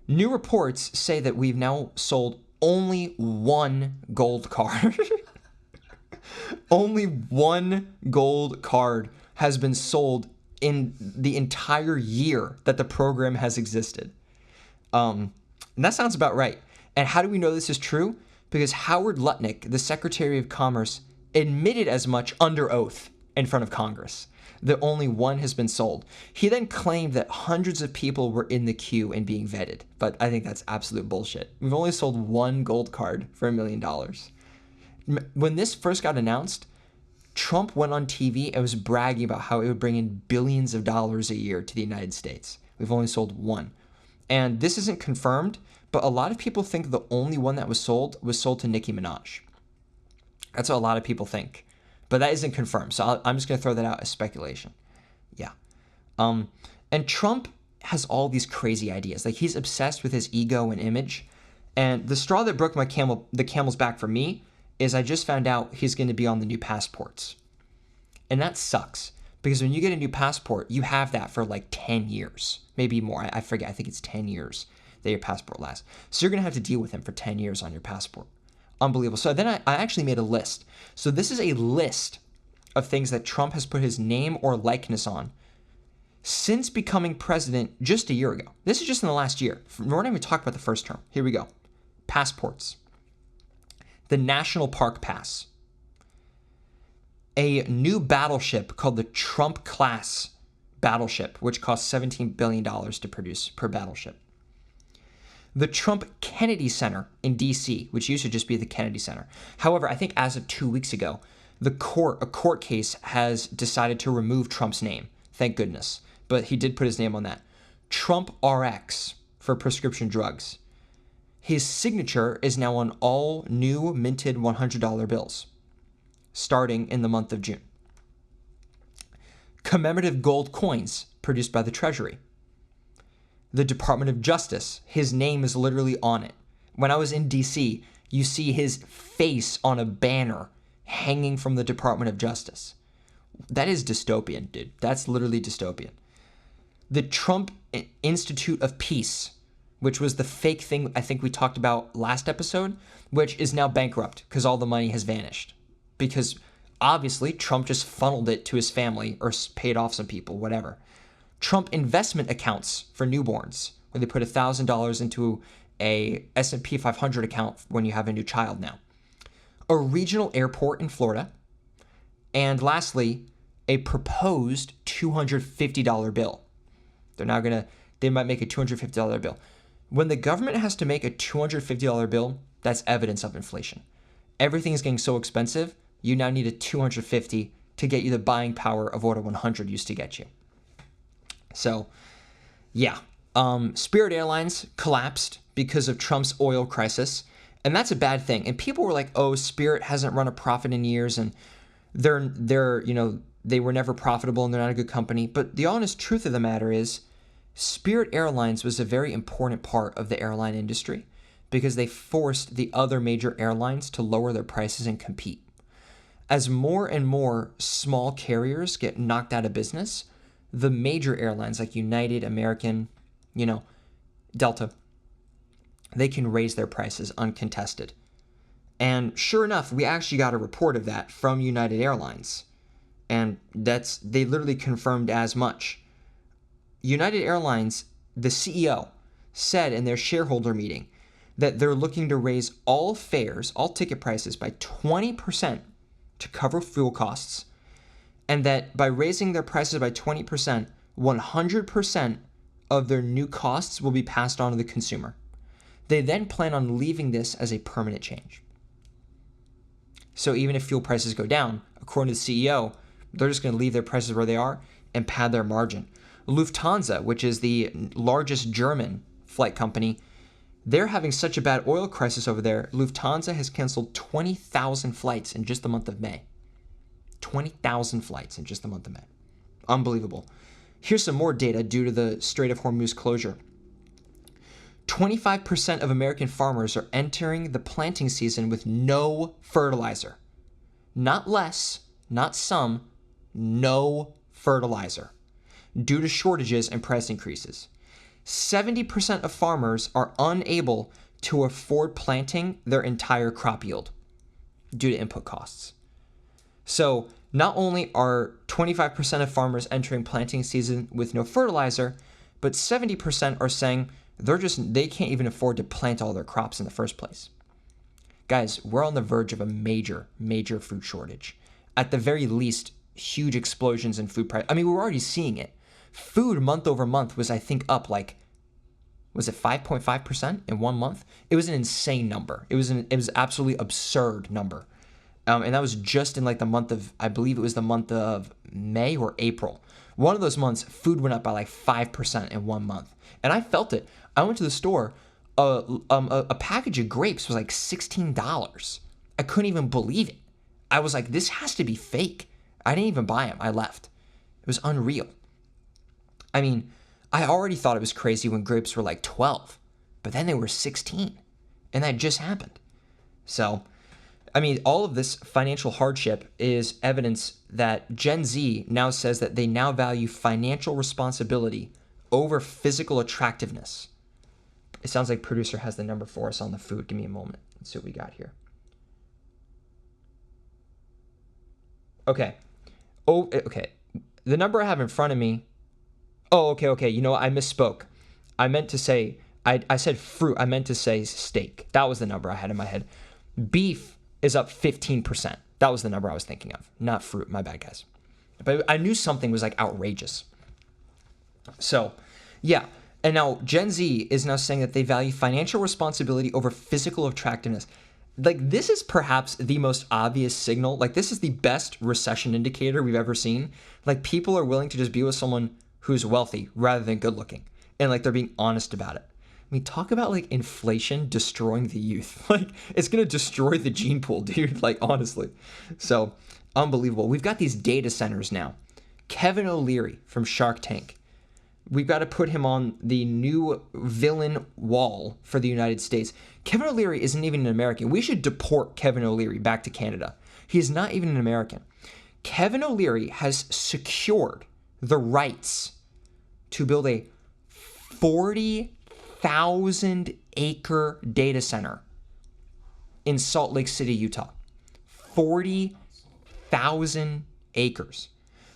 New reports say that we've now sold only one gold card. Only one gold card has been sold in the entire year that the program has existed. And that sounds about right. And how do we know this is true? Because Howard Lutnick, the Secretary of Commerce, admitted as much under oath in front of Congress that only one has been sold. He then claimed that hundreds of people were in the queue and being vetted, but I think that's absolute bullshit. We've only sold one gold card for $1 million. When this first got announced, Trump went on TV and was bragging about how it would bring in billions of dollars a year to the United States. We've only sold one. And this isn't confirmed, but a lot of people think the only one that was sold to Nicki Minaj. That's what a lot of people think. But that isn't confirmed, so I'm just going to throw that out as speculation. Yeah. And Trump has all these crazy ideas. Like, he's obsessed with his ego and image. And the straw that broke the camel's back for me is I just found out he's going to be on the new passports. And that sucks. Because when you get a new passport, you have that for like 10 years. Maybe more. I forget. I think it's 10 years that your passport lasts. So you're going to have to deal with him for 10 years on your passport. Unbelievable. So then I actually made a list. So this is a list of things that Trump has put his name or likeness on since becoming president just a year ago. This is just in the last year. We're not even talking about the first term. Here we go. Passports. The National Park Pass. A new battleship called the Trump-class battleship, which costs $17 billion to produce per battleship. The Trump Kennedy Center in D.C., which used to just be the Kennedy Center. However, I think as of 2 weeks ago, a court case has decided to remove Trump's name. Thank goodness. But he did put his name on that. Trump RX for prescription drugs. His signature is now on all new minted $100 bills, starting in the month of June. Commemorative gold coins produced by the Treasury. The Department of Justice, his name is literally on it. When I was in DC, you see his face on a banner hanging from the Department of Justice. That is dystopian, dude. That's literally dystopian. The Trump Institute of Peace, which was the fake thing I think we talked about last episode, which is now bankrupt because all the money has vanished. Because obviously Trump just funneled it to his family or paid off some people, whatever. Trump investment accounts for newborns, where they put $1,000 into a S&P 500 account when you have a new child now. A regional airport in Florida. And lastly, a proposed $250 bill. They might make a $250 bill. When the government has to make a $250 bill, that's evidence of inflation. Everything is getting so expensive, you now need a $250 to get you the buying power of what a $100 used to get you. So, yeah. Spirit Airlines collapsed because of Trump's oil crisis, and that's a bad thing. And people were like, "Oh, Spirit hasn't run a profit in years, and they were never profitable, and they're not a good company." But the honest truth of the matter is, Spirit Airlines was a very important part of the airline industry because they forced the other major airlines to lower their prices and compete. As more and more small carriers get knocked out of business, the major airlines like United, American, Delta, they can raise their prices uncontested. And sure enough, we actually got a report of that from United Airlines. And they literally confirmed as much. United Airlines, the CEO, said in their shareholder meeting that they're looking to raise all fares, all ticket prices by 20% to cover fuel costs. And that by raising their prices by 20%, 100% of their new costs will be passed on to the consumer. They then plan on leaving this as a permanent change. So even if fuel prices go down, according to the CEO, they're just going to leave their prices where they are and pad their margin. Lufthansa, which is the largest German flight company, they're having such a bad oil crisis over there. Lufthansa has canceled 20,000 flights in just the month of May. 20,000 flights in just the month of May. Unbelievable. Here's some more data due to the Strait of Hormuz closure. 25% of American farmers are entering the planting season with no fertilizer. Not less, not some, no fertilizer, due to shortages and price increases. 70% of farmers are unable to afford planting their entire crop yield due to input costs. So not only are 25% of farmers entering planting season with no fertilizer, but 70% are saying they can't even afford to plant all their crops in the first place. Guys, we're on the verge of a major, major food shortage. At the very least, huge explosions in food price. I mean, we're already seeing it. Food month over month was, I think, up was it 5.5% in 1 month? It was an insane number. It was absolutely absurd number. And that was just in like the month of, I believe it was the month of May or April. One of those months, food went up by like 5% in 1 month. And I felt it. I went to the store. A package of grapes was like $16. I couldn't even believe it. I was like, this has to be fake. I didn't even buy them. I left. It was unreal. I mean, I already thought it was crazy when grapes were like 12, but then they were 16, and that just happened. So, I mean, all of this financial hardship is evidence that Gen Z now says that they now value financial responsibility over physical attractiveness. It sounds like producer has the number for us on the food. Give me a moment. Let's see what we got here. Okay. Oh, okay. The number I have in front of me. Oh, okay. You know what? I misspoke. I meant to say, I said fruit. I meant to say steak. That was the number I had in my head. Beef is up 15%. That was the number I was thinking of. Not fruit. My bad, guys. But I knew something was like outrageous. So, yeah. And now Gen Z is now saying that they value financial responsibility over physical attractiveness. Like, this is perhaps the most obvious signal. Like, this is the best recession indicator we've ever seen. Like, people are willing to just be with someone who's wealthy rather than good looking. And like, they're being honest about it. I mean, talk about like inflation destroying the youth. Like, it's going to destroy the gene pool, dude. Like, honestly. So, unbelievable. We've got these data centers now. Kevin O'Leary from Shark Tank. We've got to put him on the new villain wall for the United States. Kevin O'Leary isn't even an American. We should deport Kevin O'Leary back to Canada. He is not even an American. Kevin O'Leary has secured the rights to build a 40,000 acre data center in Salt Lake City, Utah. 40,000 acres.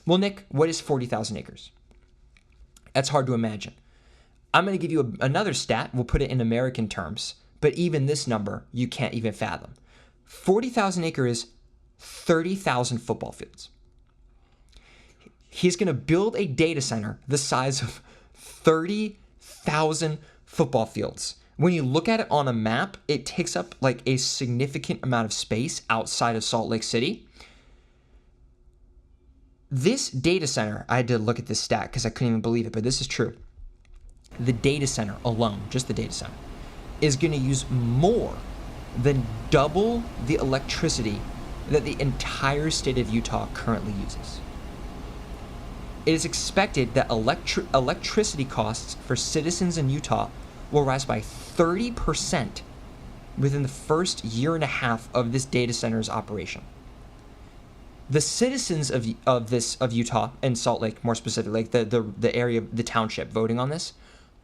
Well, Nick, what is 40,000 acres? That's hard to imagine. I'm going to give you another stat. We'll put it in American terms, but even this number, you can't even fathom. 40,000 acres is 30,000 football fields. He's going to build a data center the size of 30,000 football fields. When you look at it on a map, it takes up like a significant amount of space outside of Salt Lake City. This data center, I had to look at this stat because I couldn't even believe it, but this is true. The data center alone, just the data center, is going to use more than double the electricity that the entire state of Utah currently uses. It is expected that electricity costs for citizens in Utah will rise by 30% within the first year and a half of this data center's operation. The citizens of Utah and Salt Lake, more specifically, like the area, the township voting on this,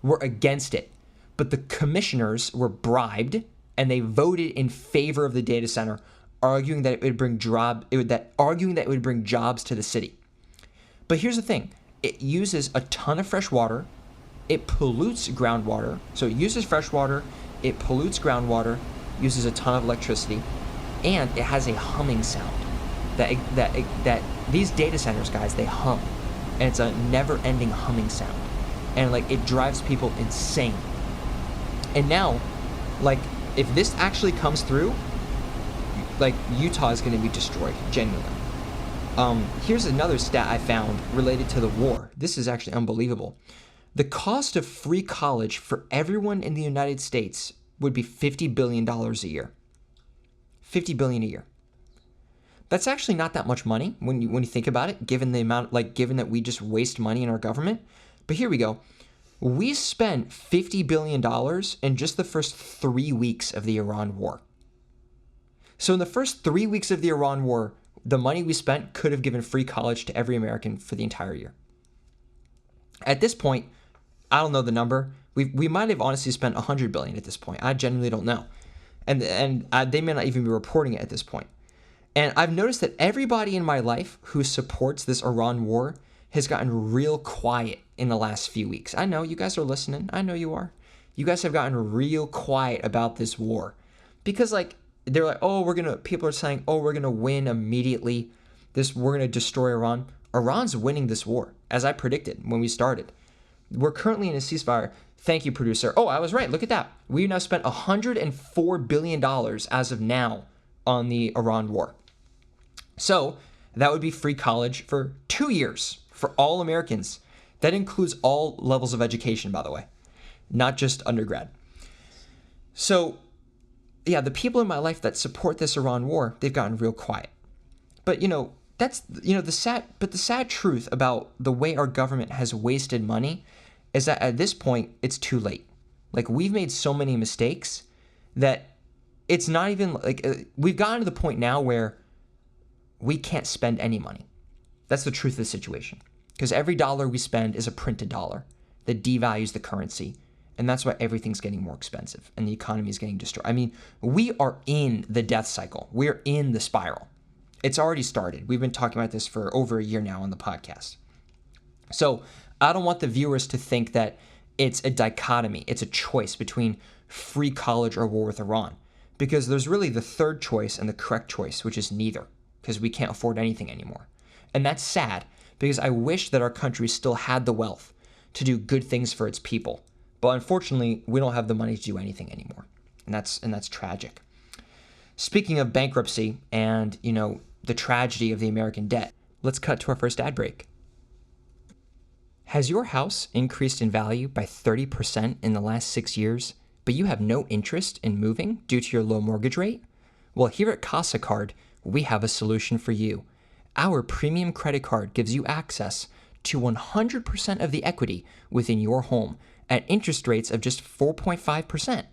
were against it. But the commissioners were bribed and they voted in favor of the data center, arguing that it would bring jobs to the city. But here's the thing. It uses a ton of fresh water. It pollutes groundwater. So it uses fresh water. It pollutes groundwater, uses a ton of electricity, and it has a humming sound. That these data centers, guys, they hum. And it's a never-ending humming sound. And like, it drives people insane. And now, like, if this actually comes through, like, Utah is going to be destroyed, genuinely. Here's another stat I found related to the war. This is actually unbelievable. The cost of free college for everyone in the United States would be $50 billion a year. $50 billion a year. That's actually not that much money when you think about it, given that we just waste money in our government. But here we go. We spent $50 billion in just the first 3 weeks of the Iran war. So in the first 3 weeks of the Iran war, the money we spent could have given free college to every American for the entire year. At this point, I don't know the number. We might have honestly spent $100 billion at this point. I genuinely don't know. And they may not even be reporting it at this point. And I've noticed that everybody in my life who supports this Iran war has gotten real quiet in the last few weeks. I know you guys are listening. I know you are. You guys have gotten real quiet about this war because they're like, people are saying, oh, we're going to win immediately. We're going to destroy Iran. Iran's winning this war, as I predicted when we started. We're currently in a ceasefire. Thank you, producer. Oh, I was right. Look at that. We've now spent $104 billion as of now on the Iran war. So that would be free college for 2 years for all Americans. That includes all levels of education, by the way, not just undergrad. So, yeah, the people in my life that support this Iran war, they've gotten real quiet. But, that's, the sad truth about the way our government has wasted money is that at this point, it's too late. We've made so many mistakes that it's not even, we've gotten to the point now where we can't spend any money. That's the truth of the situation. Because every dollar we spend is a printed dollar that devalues the currency. And that's why everything's getting more expensive and the economy is getting destroyed. I mean, we are in the death cycle. We're in the spiral. It's already started. We've been talking about this for over a year now on the podcast. So I don't want the viewers to think that it's a dichotomy. It's a choice between free college or war with Iran. Because there's really the third choice and the correct choice, which is neither. Because we can't afford anything anymore. And that's sad, because I wish that our country still had the wealth to do good things for its people. But unfortunately, we don't have the money to do anything anymore. And that's tragic. Speaking of bankruptcy and, the tragedy of the American debt, let's cut to our first ad break. Has your house increased in value by 30% in the last 6 years, but you have no interest in moving due to your low mortgage rate? Well, here at Casa Card, we have a solution for you. Our premium credit card gives you access to 100% of the equity within your home at interest rates of just 4.5%.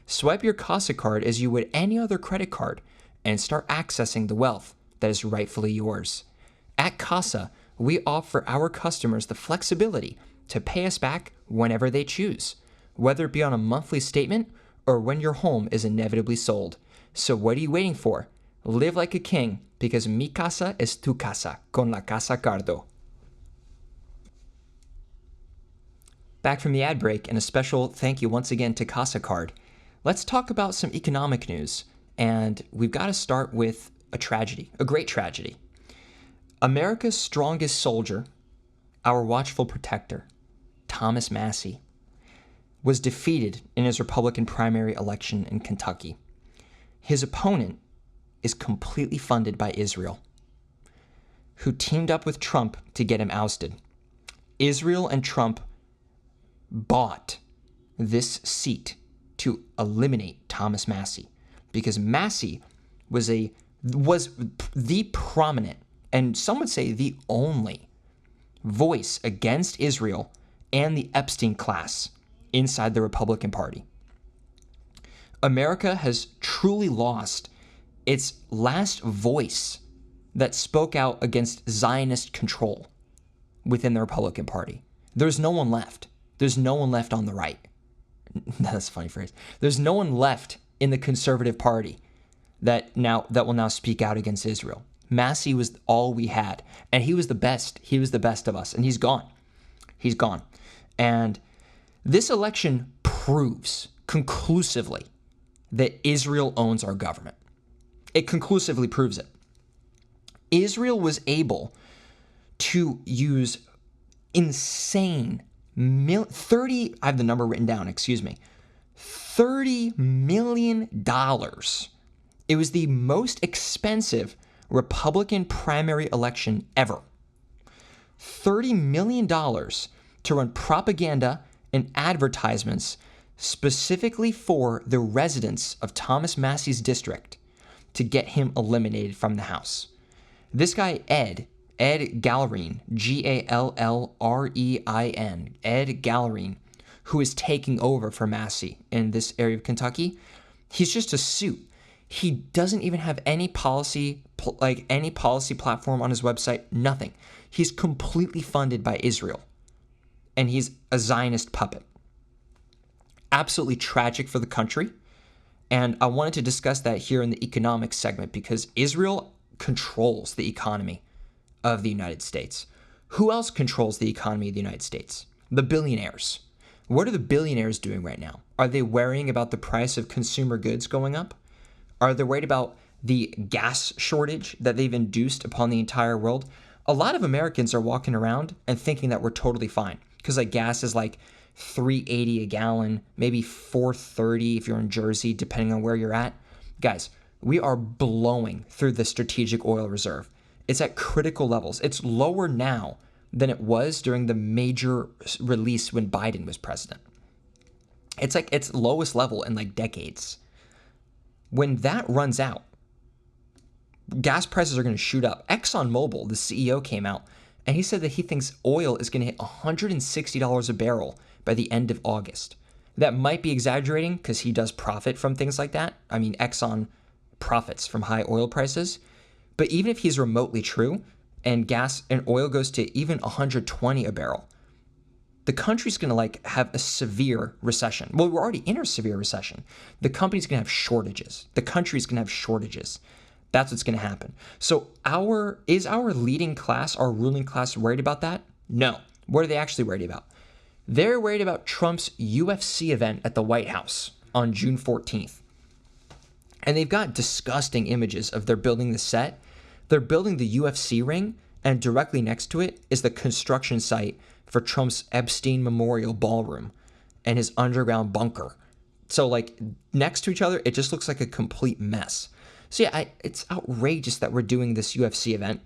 Swipe your Casa card as you would any other credit card and start accessing the wealth that is rightfully yours. At Casa, we offer our customers the flexibility to pay us back whenever they choose, whether it be on a monthly statement or when your home is inevitably sold. So what are you waiting for? Live like a king, because mi casa es tu casa con la Casa Cardo. Back from the ad break, and a special thank you once again to Casa Card. Let's talk about some economic news, and we've got to start with a tragedy, a great tragedy. America's strongest soldier, our watchful protector, Thomas Massie, was defeated in his Republican primary election in Kentucky. His opponent is completely funded by Israel, who teamed up with Trump to get him ousted. Israel and Trump bought this seat to eliminate Thomas Massie because Massie was the prominent, and some would say the only, voice against Israel and the Epstein class inside the Republican Party. America has truly lost its last voice that spoke out against Zionist control within the Republican Party. There's no one left. There's no one left on the right. That's a funny phrase. There's no one left in the conservative party that will now speak out against Israel. Massie was all we had, and he was the best. He was the best of us, and he's gone. He's gone. And this election proves conclusively that Israel owns our government. It conclusively proves it. Israel was able to use insane I have the number written down, $30 million. It was the most expensive Republican primary election ever. $30 million to run propaganda and advertisements specifically for the residents of Thomas Massie's district to get him eliminated from the House. This guy, Ed Gallerine, Gallrein, Ed Gallerine, who is taking over for Massie in this area of Kentucky, he's just a suit. He doesn't even have any policy platform on his website, nothing. He's completely funded by Israel, and he's a Zionist puppet. Absolutely tragic for the country, and I wanted to discuss that here in the economics segment because Israel controls the economy of the United States. Who else controls the economy of the United States? The billionaires. What are the billionaires doing right now? Are they worrying about the price of consumer goods going up? Are they worried about the gas shortage that they've induced upon the entire world? A lot of Americans are walking around and thinking that we're totally fine because like gas is like $3.80 a gallon, maybe $4.30 if you're in Jersey, depending on where you're at. Guys, we are blowing through the strategic oil reserve. It's at critical levels. It's lower now than it was during the major release when Biden was president. It's like its lowest level in like decades. When that runs out, gas prices are going to shoot up. ExxonMobil, the CEO, came out and he said that he thinks oil is going to hit $160 a barrel by the end of August. That might be exaggerating because he does profit from things like that. I mean, Exxon profits from high oil prices. But even if he's remotely true and gas and oil goes to even $120 a barrel, the country's going to like have a severe recession. Well, we're already in a severe recession. The company's going to have shortages. The country's going to have shortages. That's what's going to happen. So is our leading class, our ruling class, worried about that? No. What are they actually worried about? They're worried about Trump's UFC event at the White House on June 14th. And they've got disgusting images of they're building the set. They're building the UFC ring, and directly next to it is the construction site for Trump's Epstein Memorial Ballroom and his underground bunker. So like next to each other, it just looks like a complete mess. So yeah, it's outrageous that we're doing this UFC event.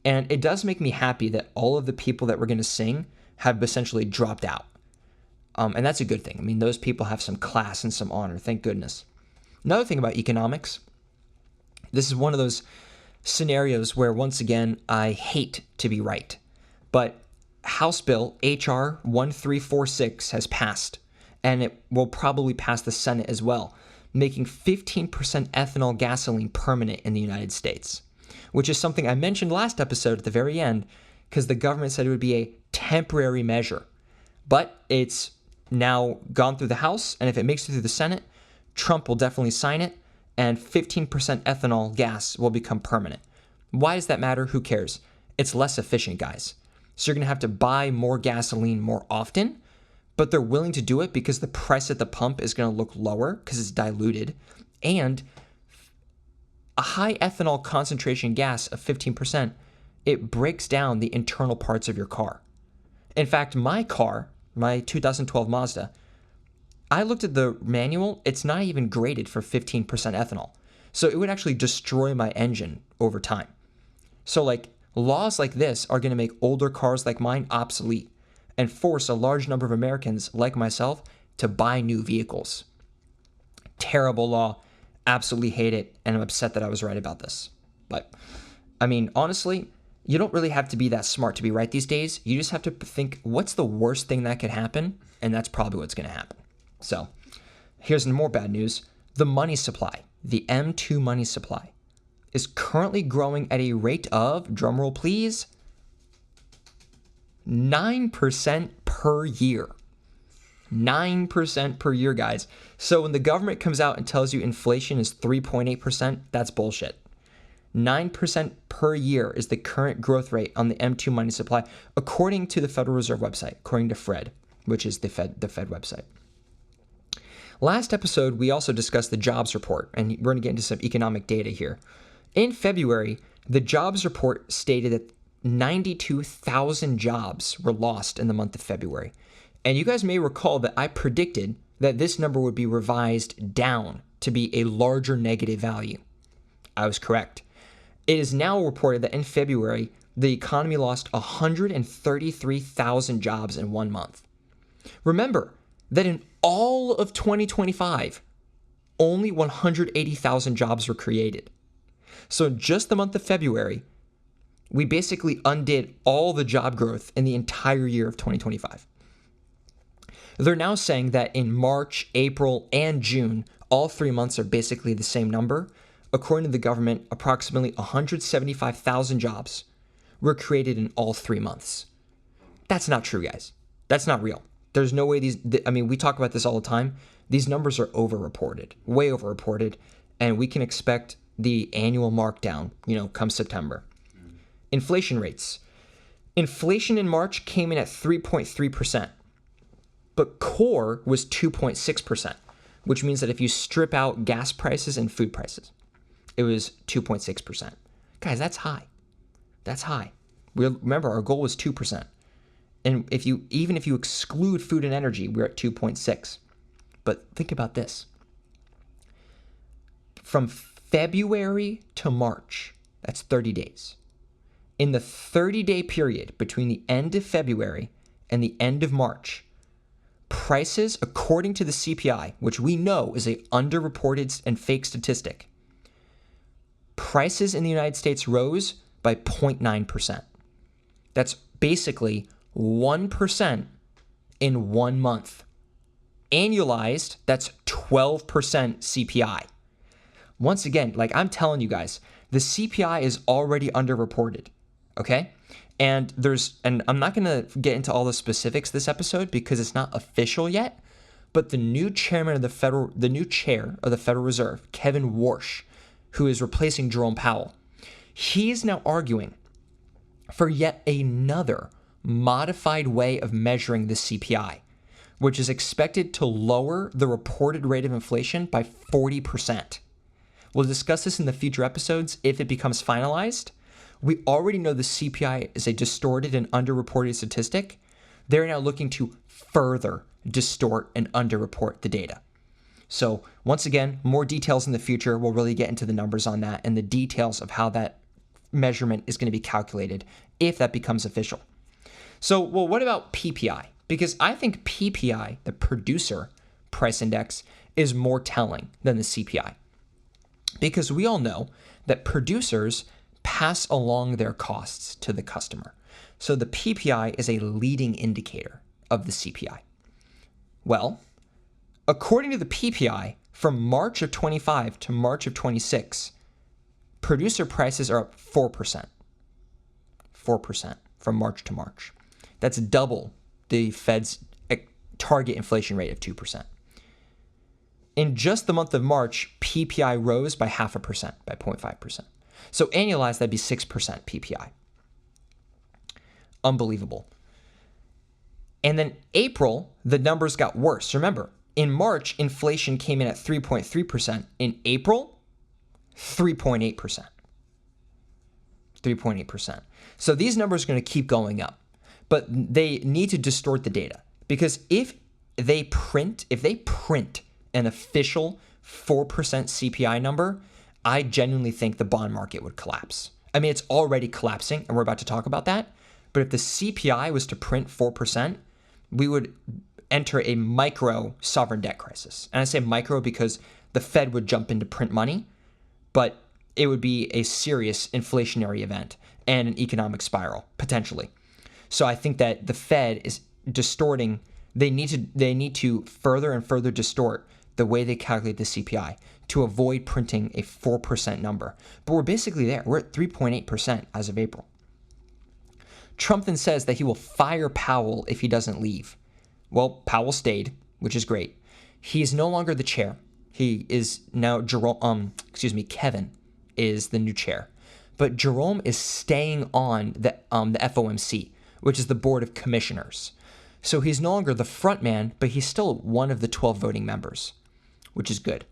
And it does make me happy that all of the people that were going to sing have essentially dropped out. And that's a good thing. I mean, those people have some class and some honor, thank goodness. Another thing about economics, this is one of those scenarios where, once again, I hate to be right. But House Bill HR 1346 has passed, and it will probably pass the Senate as well, making 15% ethanol gasoline permanent in the United States, which is something I mentioned last episode at the very end because the government said it would be a temporary measure. But it's now gone through the House, and if it makes it through the Senate, Trump will definitely sign it, and 15% ethanol gas will become permanent. Why does that matter? Who cares? It's less efficient, guys. So you're going to have to buy more gasoline more often, but they're willing to do it because the price at the pump is going to look lower because it's diluted, and a high ethanol concentration gas of 15%, it breaks down the internal parts of your car. In fact, my car, my 2012 Mazda, I looked at the manual, it's not even graded for 15% ethanol. So it would actually destroy my engine over time. So like laws like this are going to make older cars like mine obsolete and force a large number of Americans like myself to buy new vehicles. Terrible law. Absolutely hate it. And I'm upset that I was right about this. But I mean, honestly, you don't really have to be that smart to be right these days. You just have to think, what's the worst thing that could happen? And that's probably what's going to happen. So here's some more bad news. The money supply, the M2 money supply, is currently growing at a rate of, drumroll please, 9% per year. 9% per year, guys. So when the government comes out and tells you inflation is 3.8%, that's bullshit. 9% per year is the current growth rate on the M2 money supply, according to the Federal Reserve website, according to Fred, which is the Fed website. Last episode, we also discussed the jobs report, and we're going to get into some economic data here. In February, the jobs report stated that 92,000 jobs were lost in the month of February. And you guys may recall that I predicted that this number would be revised down to be a larger negative value. I was correct. It is now reported that in February, the economy lost 133,000 jobs in 1 month. Remember that in all of 2025, only 180,000 jobs were created. So in just the month of February, we basically undid all the job growth in the entire year of 2025. They're now saying that in March, April, and June, all 3 months are basically the same number. According to the government, approximately 175,000 jobs were created in all 3 months. That's not true, guys. That's not real. There's no way we talk about this all the time. These numbers are overreported, way overreported, and we can expect the annual markdown, come September. Inflation rates. Inflation in March came in at 3.3%, but core was 2.6%, which means that if you strip out gas prices and food prices, it was 2.6%. Guys, that's high. That's high. Remember, our goal was 2%. And even if you exclude food and energy, we're at 2.6. But think about this. From February to March, that's 30 days. In the 30-day period between the end of February and the end of March, prices, according to the CPI, which we know is a underreported and fake statistic, prices in the United States rose by 0.9%. That's basically 1% in 1 month. Annualized, that's 12% CPI. Once again, like I'm telling you guys, the CPI is already underreported, okay? And I'm not going to get into all the specifics this episode because it's not official yet, but the new chair of the Federal Reserve, Kevin Warsh, who is replacing Jerome Powell, he is now arguing for yet another modified way of measuring the CPI, which is expected to lower the reported rate of inflation by 40%. We'll discuss this in the future episodes if it becomes finalized. We already know the CPI is a distorted and underreported statistic. They're now looking to further distort and underreport the data. So once again, more details in the future. We'll really get into the numbers on that and the details of how that measurement is going to be calculated if that becomes official. So, well, what about PPI? Because I think PPI, the producer price index, is more telling than the CPI. Because we all know that producers pass along their costs to the customer. So the PPI is a leading indicator of the CPI. Well, according to the PPI, from March of 25 to March of 26, producer prices are up 4%. 4% from March to March. That's double the Fed's target inflation rate of 2%. In just the month of March, PPI rose by 0.5%, by 0.5%. So annualized, that'd be 6% PPI. Unbelievable. And then April, the numbers got worse. Remember, in March, inflation came in at 3.3%. In April, 3.8%. 3.8%. So these numbers are going to keep going up. But they need to distort the data. Because if they print an official 4% CPI number, I genuinely think the bond market would collapse. I mean, it's already collapsing, and we're about to talk about that. But if the CPI was to print 4%, we would enter a micro sovereign debt crisis. And I say micro because the Fed would jump in to print money, but it would be a serious inflationary event and an economic spiral, potentially. So I think that the Fed is distorting. They need to further and further distort the way they calculate the CPI to avoid printing a 4% number. But we're basically there. We're at 3.8% as of April. Trump then says that he will fire Powell if he doesn't leave. Well, Powell stayed, which is great. He is no longer the chair. He is now Kevin is the new chair. But Jerome is staying on the FOMC, which is the Board of Commissioners. So he's no longer the front man, but he's still one of the 12 voting members, which is good.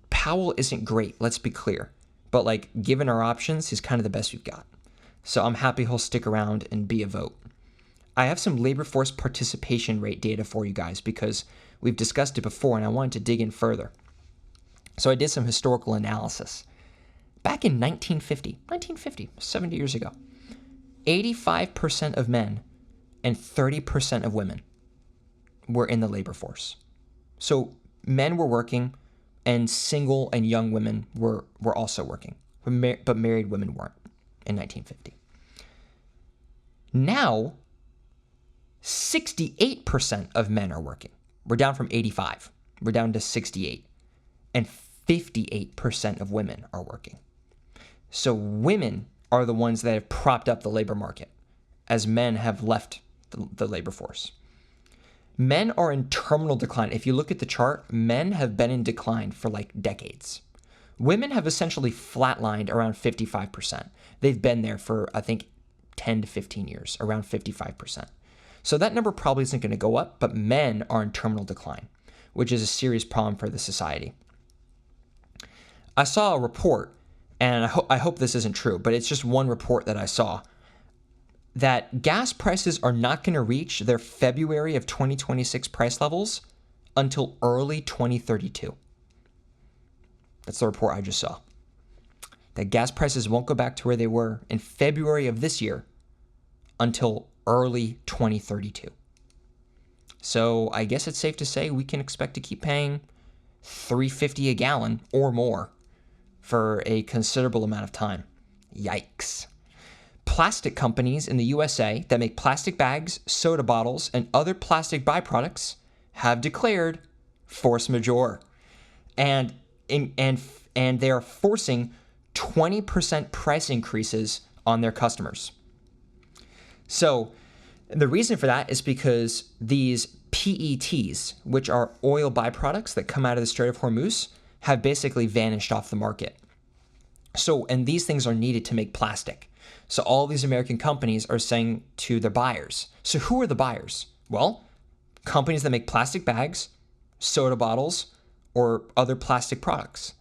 Powell isn't great, let's be clear. But given our options, he's kind of the best we've got. So I'm happy he'll stick around and be a vote. I have some labor force participation rate data for you guys because we've discussed it before and I wanted to dig in further. So I did some historical analysis. Back in 1950, 70 years ago, 85% of men and 30% of women were in the labor force. So men were working and single and young women were also working, but married women weren't in 1950. Now, 68% of men are working. We're down from 85. We're down to 68. And 58% of women are working. So women are the ones that have propped up the labor market as men have left the labor force. Men are in terminal decline. If you look at the chart, men have been in decline for like decades. Women have essentially flatlined around 55%. They've been there for, I think, 10 to 15 years, around 55%. So that number probably isn't going to go up, but men are in terminal decline, which is a serious problem for the society. I saw a report, and I hope this isn't true, but it's just one report that I saw, that gas prices are not going to reach their February of 2026 price levels until early 2032. That's the report I just saw. That gas prices won't go back to where they were in February of this year until early 2032. So I guess it's safe to say we can expect to keep paying $3.50 a gallon or more for a considerable amount of time. Yikes. Plastic companies in the USA that make plastic bags, soda bottles, and other plastic byproducts have declared force majeure. And they are forcing 20% price increases on their customers. So the reason for that is because these PETs, which are oil byproducts that come out of the Strait of Hormuz, have basically vanished off the market. So, and these things are needed to make plastic. So all these American companies are saying to their buyers. So who are the buyers? Well, companies that make plastic bags, soda bottles, or other plastic products.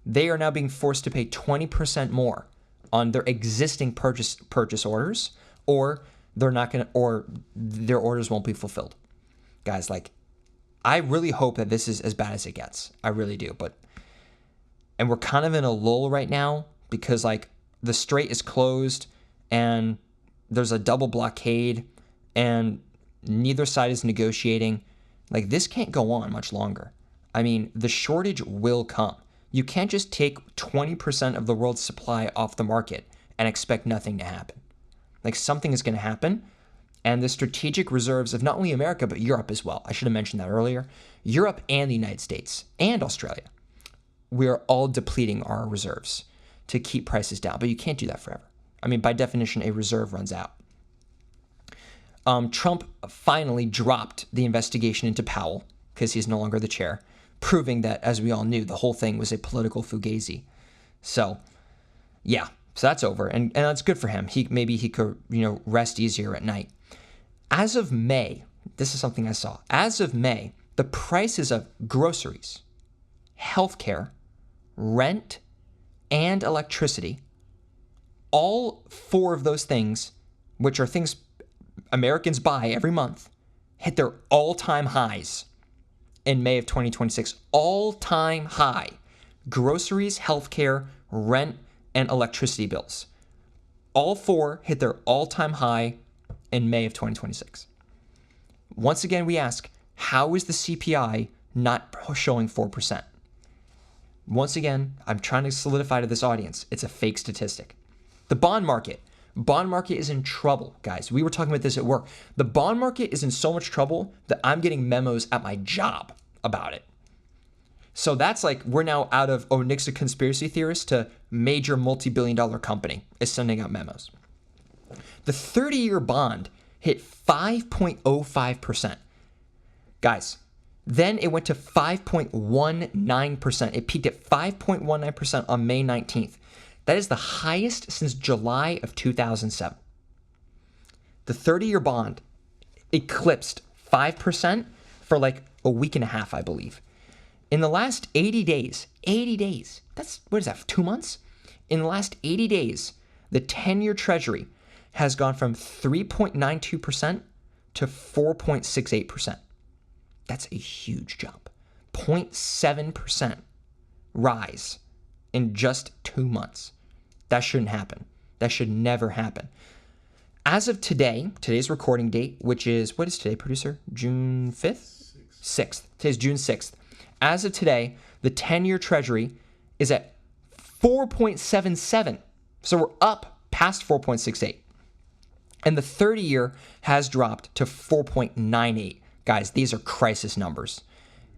They are now being forced to pay 20% more on their existing purchase orders, or their orders won't be fulfilled. Guys, like, I really hope that this is as bad as it gets. I really do. And we're kind of in a lull right now because, like, the strait is closed and there's a double blockade and neither side is negotiating. Like, this can't go on much longer. I mean, the shortage will come. You can't just take 20% of the world's supply off the market and expect nothing to happen. Like, something is going to happen. And the strategic reserves of not only America, but Europe as well. I should have mentioned that earlier. Europe and the United States and Australia. We are all depleting our reserves to keep prices down. But you can't do that forever. I mean, by definition, a reserve runs out. Trump finally dropped the investigation into Powell because he's no longer the chair, proving that, as we all knew, the whole thing was a political fugazi. So, yeah, so that's over, and that's good for him. Maybe he could, rest easier at night. As of May, this is something I saw. As of May, the prices of groceries, healthcare, rent, and electricity, all four of those things, which are things Americans buy every month, hit their all-time highs in May of 2026. All-time high. Groceries, healthcare, rent, and electricity bills. All four hit their all-time high in May of 2026. Once again, we ask, how is the CPI not showing 4%? Once again, I'm trying to solidify to this audience, it's a fake statistic. The bond market. Bond market is in trouble, guys. We were talking about this at work. The bond market is in so much trouble that I'm getting memos at my job about it. So that's like, we're now out of, Nick's a conspiracy theorist, to major multi-billion-dollar company is sending out memos. The 30-year bond hit 5.05%. Guys, then it went to 5.19%. It peaked at 5.19% on May 19th. That is the highest since July of 2007. The 30-year bond eclipsed 5% for like a week and a half, I believe. In the last 80 days, that's, what is that, 2 months? In the last 80 days, the 10-year treasury has gone from 3.92% to 4.68%. That's a huge jump. 0.7% rise in just 2 months. That shouldn't happen. That should never happen. As of today, today's recording date, which is, what is today, producer? June 5th? 6th. Today's June 6th. As of today, the 10-year treasury is at 4.77. So we're up past 4.68. And the 30-year has dropped to 4.98. Guys, these are crisis numbers.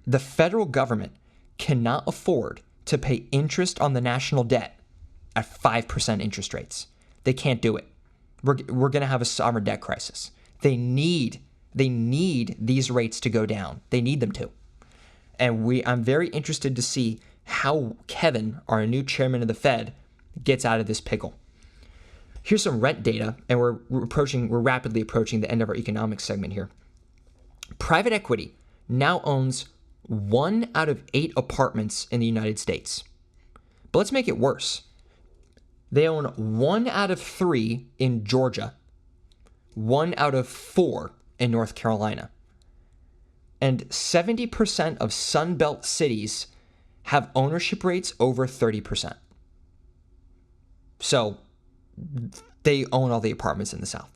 The federal government cannot afford to pay interest on the national debt at 5% interest rates. They can't do it. We're going to have a sovereign debt crisis. They need They need these rates to go down. They need them to. And I'm very interested to see how Kevin, our new chairman of the Fed, gets out of this pickle. Here's some rent data, and we're rapidly approaching the end of our economics segment here. Private equity now owns 1 out of 8 apartments in the United States. But let's make it worse. They own 1 out of 3 in Georgia, 1 out of 4 in North Carolina. And 70% of Sunbelt cities have ownership rates over 30%. So they own all the apartments in the South.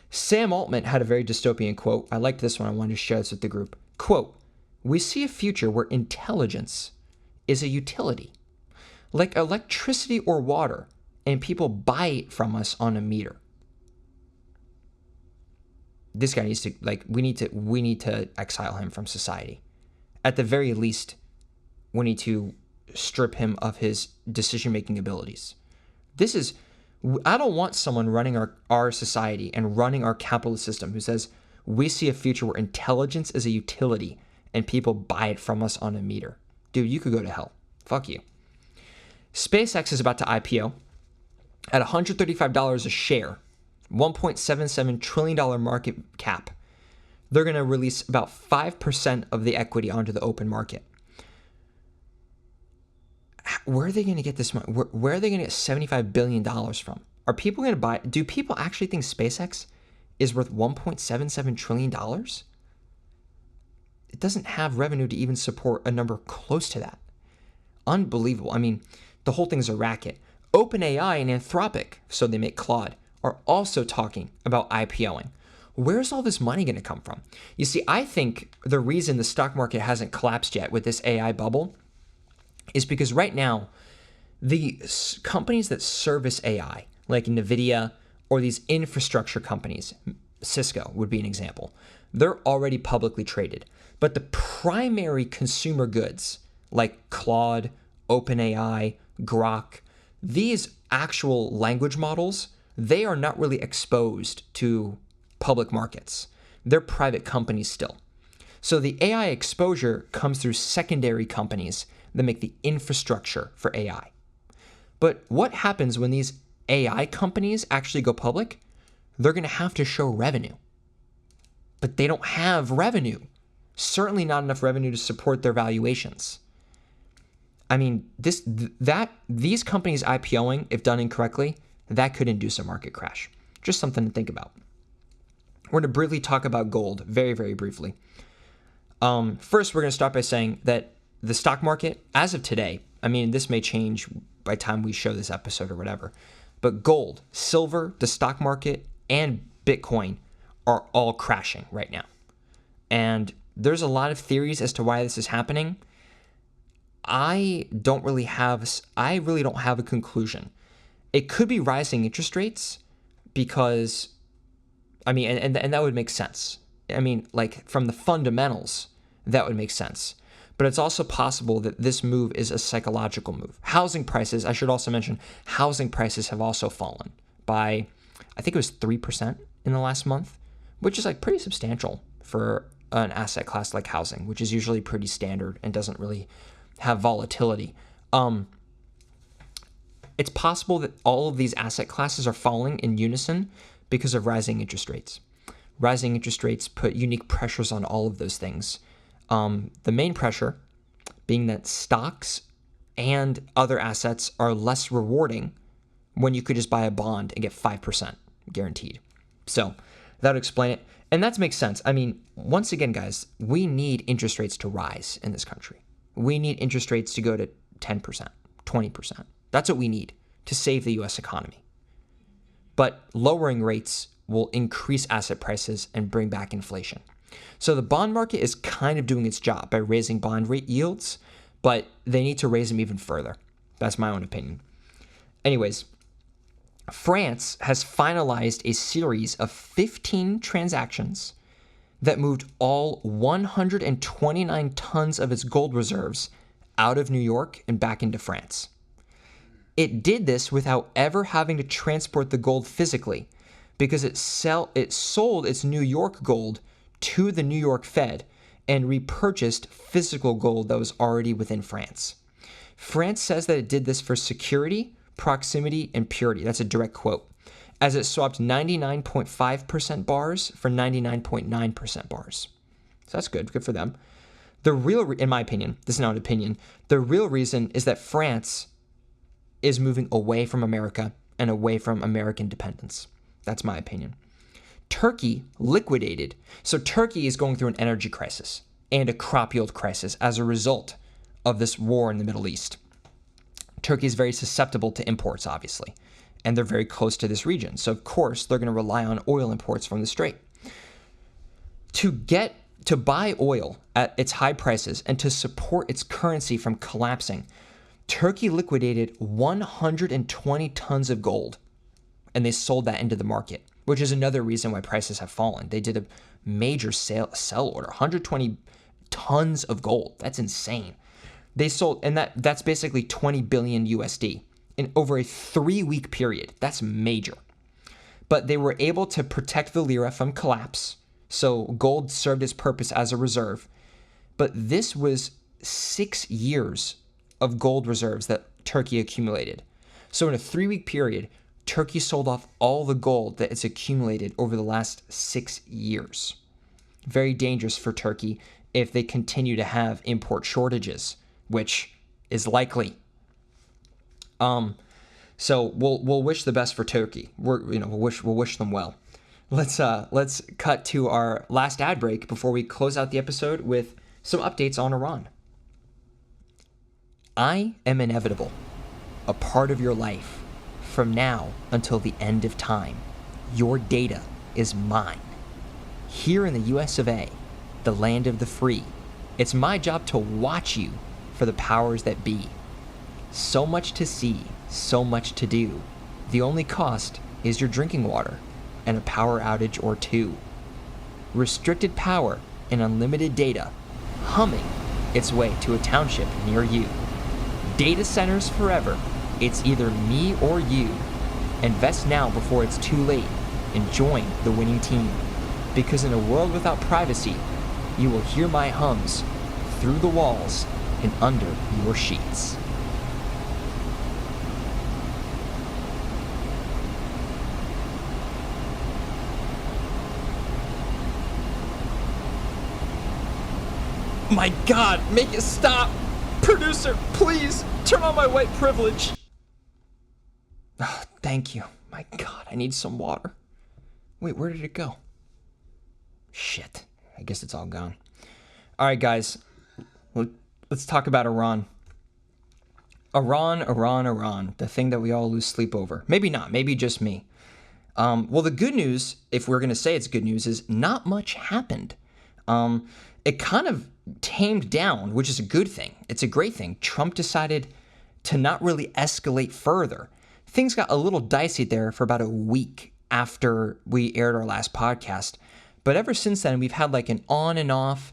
Sam Altman had a very dystopian quote. I liked this one. I wanted to share this with the group. Quote, "We see a future where intelligence is a utility, like electricity or water, and people buy it from us on a meter." This guy needs to, we need to exile him from society. At the very least, we need to strip him of his decision-making abilities. I don't want someone running our society and running our capitalist system who says, we see a future where intelligence is a utility and people buy it from us on a meter. Dude, you could go to hell. Fuck you. SpaceX is about to IPO at $135 a share, $1.77 trillion market cap. They're going to release about 5% of the equity onto the open market. Where are they going to get this money? Where are they going to get $75 billion from? Are people going to buy? Do people actually think SpaceX is worth $1.77 trillion? It doesn't have revenue to even support a number close to that. Unbelievable. I mean, the whole thing's a racket. OpenAI and Anthropic, so they make Claude, are also talking about IPOing. Where's all this money going to come from? You see, I think the reason the stock market hasn't collapsed yet with this AI bubble is because right now, the companies that service AI, like NVIDIA or these infrastructure companies, Cisco would be an example, they're already publicly traded. But the primary consumer goods, like Claude, OpenAI, Grok, these actual language models, they are not really exposed to public markets. They're private companies still. So the AI exposure comes through secondary companies that make the infrastructure for AI. But what happens when these AI companies actually go public? They're going to have to show revenue. But they don't have revenue. Certainly not enough revenue to support their valuations. I mean, these companies IPOing, if done incorrectly, that could induce a market crash. Just something to think about. We're going to briefly talk about gold, very, very briefly. First, we're going to start by saying that the stock market, as of today, I mean, this may change by the time we show this episode or whatever, but gold, silver, the stock market, and Bitcoin are all crashing right now. And there's a lot of theories as to why this is happening. I really don't have a conclusion. It could be rising interest rates because, I mean, and that would make sense. I mean, like from the fundamentals, that would make sense. But it's also possible that this move is a psychological move. Housing prices, I should also mention, housing prices have also fallen by, I think it was 3% in the last month, which is like pretty substantial for an asset class like housing, which is usually pretty standard and doesn't really have volatility. It's possible that all of these asset classes are falling in unison because of rising interest rates. Rising interest rates put unique pressures on all of those things. The main pressure being that stocks and other assets are less rewarding when you could just buy a bond and get 5% guaranteed. So that would explain it. And that makes sense. I mean, once again, guys, we need interest rates to rise in this country. We need interest rates to go to 10%, 20%. That's what we need to save the U.S. economy. But lowering rates will increase asset prices and bring back inflation. So the bond market is kind of doing its job by raising bond rate yields, but they need to raise them even further. That's my own opinion. Anyways, France has finalized a series of 15 transactions that moved all 129 tons of its gold reserves out of New York and back into France. It did this without ever having to transport the gold physically, because it sold its New York gold to the New York Fed and repurchased physical gold that was already within France. France says that it did this for security, proximity, and purity. That's a direct quote. As it swapped 99.5% bars for 99.9% bars. So that's good. Good for them. In my opinion, this is not an opinion, the real reason is that France is moving away from America and away from American dependence. That's my opinion. Turkey liquidated. So Turkey is going through an energy crisis and a crop yield crisis as a result of this war in the Middle East. Turkey is very susceptible to imports, obviously, and they're very close to this region. So, of course, they're going to rely on oil imports from the Strait. To buy oil at its high prices and to support its currency from collapsing, Turkey liquidated 120 tons of gold, and they sold that into the market, which is another reason why prices have fallen. They did a major sell order, 120 tons of gold. That's insane. They sold, and that's basically 20 billion USD in over a 3-week period. That's major. But they were able to protect the lira from collapse. So gold served its purpose as a reserve. But this was 6 years of gold reserves that Turkey accumulated. So in a 3-week period, Turkey sold off all the gold that it's accumulated over the last 6 years. Very dangerous for Turkey if they continue to have import shortages, which is likely. So we'll wish the best for Turkey. We'll wish them well. Let's cut to our last ad break before we close out the episode with some updates on Iran. I am inevitable, a part of your life, from now until the end of time. Your data is mine. Here in the US of A, the land of the free, it's my job to watch you for the powers that be. So much to see, so much to do. The only cost is your drinking water and a power outage or two. Restricted power and unlimited data humming its way to a township near you. Data centers forever. It's either me or you. Invest now before it's too late and join the winning team. Because in a world without privacy, you will hear my hums through the walls and under your sheets. My God, make it stop! Producer, please, turn on my white privilege. Oh, thank you. My God, I need some water. Wait, where did it go? Shit, I guess it's all gone. All right, guys, let's talk about Iran. Iran, the thing that we all lose sleep over. Maybe not, maybe just me. Well, the good news, if we're going to say it's good news, is not much happened. It kind of tamed down, which is a good thing. It's a great thing. Trump decided to not really escalate further. Things got a little dicey there for about a week after we aired our last podcast. But ever since then, we've had like an on and off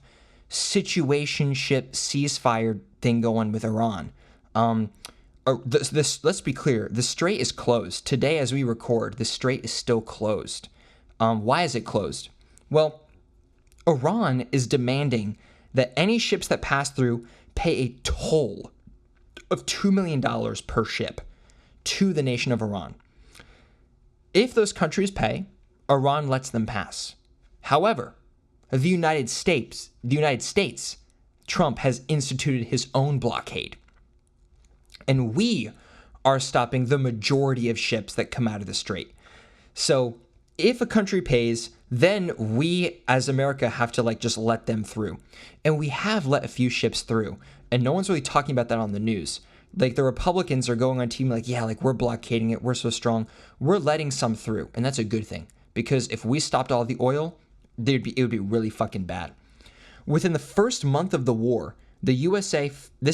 situationship ceasefire thing going with Iran. Let's be clear. The Strait is closed. Today, as we record, the Strait is still closed. Why is it closed? Well, Iran is demanding that any ships that pass through pay a toll of $2 million per ship to the nation of Iran. If those countries pay, Iran lets them pass. However, the United States, Trump has instituted his own blockade. And we are stopping the majority of ships that come out of the Strait. So if a country pays, then we as America have to just let them through. And we have let a few ships through. And no one's really talking about that on the news. The Republicans are going on TV we're blockading it. We're so strong. We're letting some through. And that's a good thing. Because if we stopped all the oil, it would be really fucking bad. Within the first month of the war, the USA, by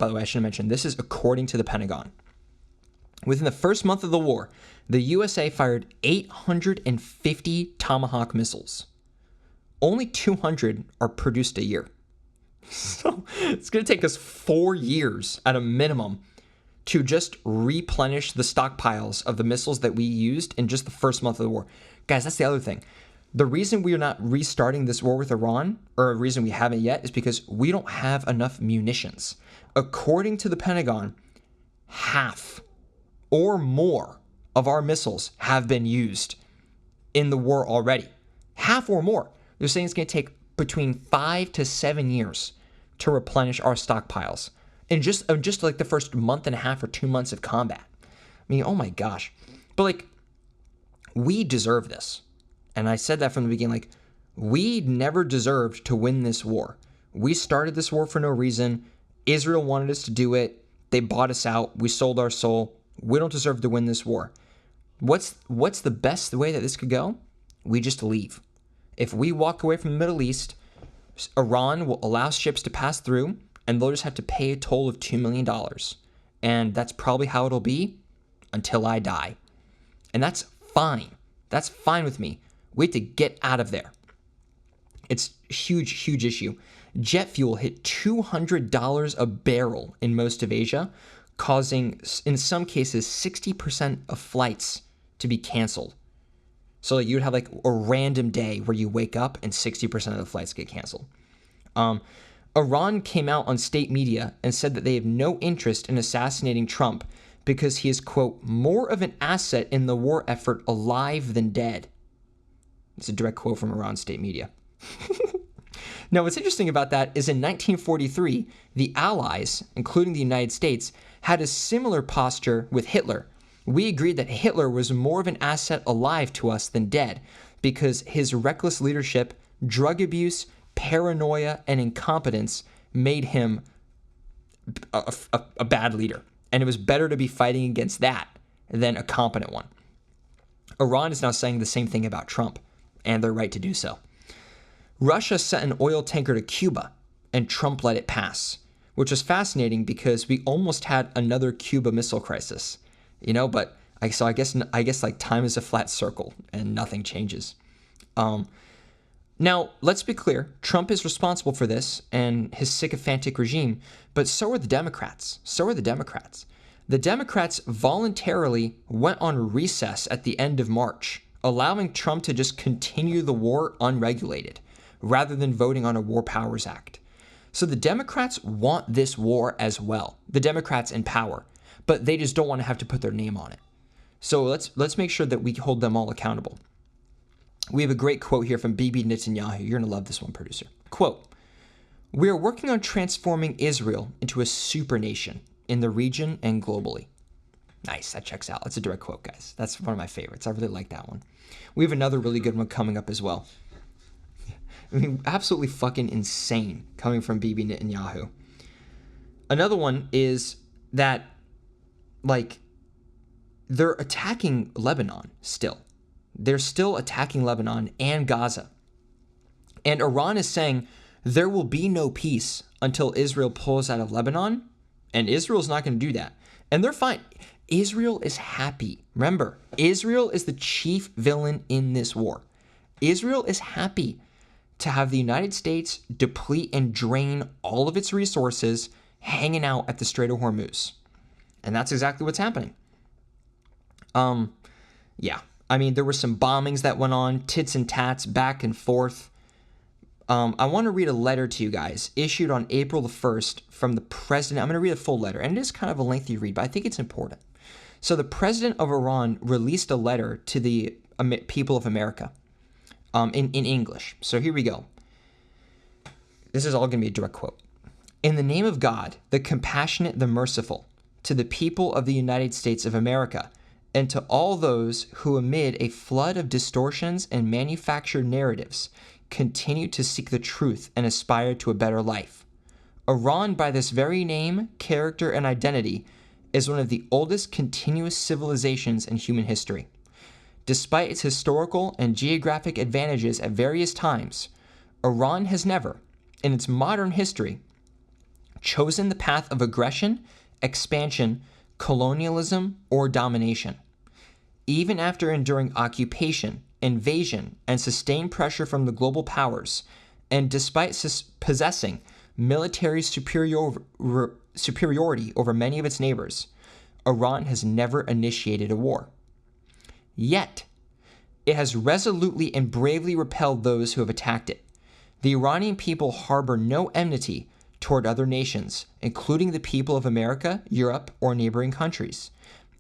the way, I should have mentioned, this is according to the Pentagon. Within the first month of the war, the USA fired 850 Tomahawk missiles. Only 200 are produced a year. So it's going to take us 4 years at a minimum to just replenish the stockpiles of the missiles that we used in just the first month of the war. Guys, that's the other thing. The reason we are not restarting this war with Iran, or a reason we haven't yet, is because we don't have enough munitions. According to the Pentagon, half or more of our missiles have been used in the war already. Half or more. They're saying it's going to take between 5 to 7 years to replenish our stockpiles in just like the first month and a half or 2 months of combat. I mean, oh my gosh. But like, we deserve this. And I said that from the beginning, like, we never deserved to win this war. We started this war for no reason. Israel wanted us to do it. They bought us out. We sold our soul. We don't deserve to win this war. What's the best way that this could go? We just leave. If we walk away from the Middle East, Iran will allow ships to pass through, and they'll just have to pay a toll of $2 million. And that's probably how it'll be until I die. And that's fine. That's fine with me. We have to get out of there. It's a huge, huge issue. Jet fuel hit $200 a barrel in most of Asia, causing, in some cases, 60% of flights to be canceled. So like, you'd have like a random day where you wake up and 60% of the flights get canceled. Iran came out on state media and said that they have no interest in assassinating Trump because he is, quote, more of an asset in the war effort alive than dead. It's a direct quote from Iran state media. Now, what's interesting about that is in 1943, the Allies, including the United States, had a similar posture with Hitler. We agreed that Hitler was more of an asset alive to us than dead because his reckless leadership, drug abuse, paranoia, and incompetence made him a bad leader. And it was better to be fighting against that than a competent one. Iran is now saying the same thing about Trump, and they're right to do so. Russia sent an oil tanker to Cuba, and Trump let it pass, which was fascinating because we almost had another Cuba missile crisis, but I guess like time is a flat circle and nothing changes. Now, let's be clear, Trump is responsible for this and his sycophantic regime, but so are the Democrats. The Democrats voluntarily went on recess at the end of March, allowing Trump to just continue the war unregulated, rather than voting on a War Powers Act. So the Democrats want this war as well, the Democrats in power, but they just don't want to have to put their name on it. So let's make sure that we hold them all accountable. We have a great quote here from Bibi Netanyahu. You're going to love this one, producer. Quote, "We are working on transforming Israel into a super nation in the region and globally." Nice, that checks out. That's a direct quote, guys. That's one of my favorites. I really like that one. We have another really good one coming up as well. I mean, absolutely fucking insane coming from Bibi Netanyahu. Another one is that, like, they're attacking Lebanon still. They're still attacking Lebanon and Gaza. And Iran is saying there will be no peace until Israel pulls out of Lebanon, and Israel's not going to do that. And they're fine. Israel is happy. Remember, Israel is the chief villain in this war. Israel is happy to have the United States deplete and drain all of its resources hanging out at the Strait of Hormuz. And that's exactly what's happening. Yeah. I mean, there were some bombings that went on, tits and tats, back and forth. I want to read a letter to you guys, issued on April the 1st from the president. I'm going to read a full letter, and it is kind of a lengthy read, but I think it's important. So the president of Iran released a letter to the people of America in English. So here we go. This is all going to be a direct quote. "In the name of God, the compassionate, the merciful, to the people of the United States of America, and to all those who amid a flood of distortions and manufactured narratives continue to seek the truth and aspire to a better life. Iran, by this very name, character, and identity, is one of the oldest continuous civilizations in human history. Despite its historical and geographic advantages at various times, Iran has never, in its modern history, chosen the path of aggression, expansion, colonialism, or domination. Even after enduring occupation, invasion, and sustained pressure from the global powers, and despite possessing military superiority over many of its neighbors, Iran has never initiated a war. Yet, it has resolutely and bravely repelled those who have attacked it. The Iranian people harbor no enmity toward other nations, including the people of America, Europe, or neighboring countries.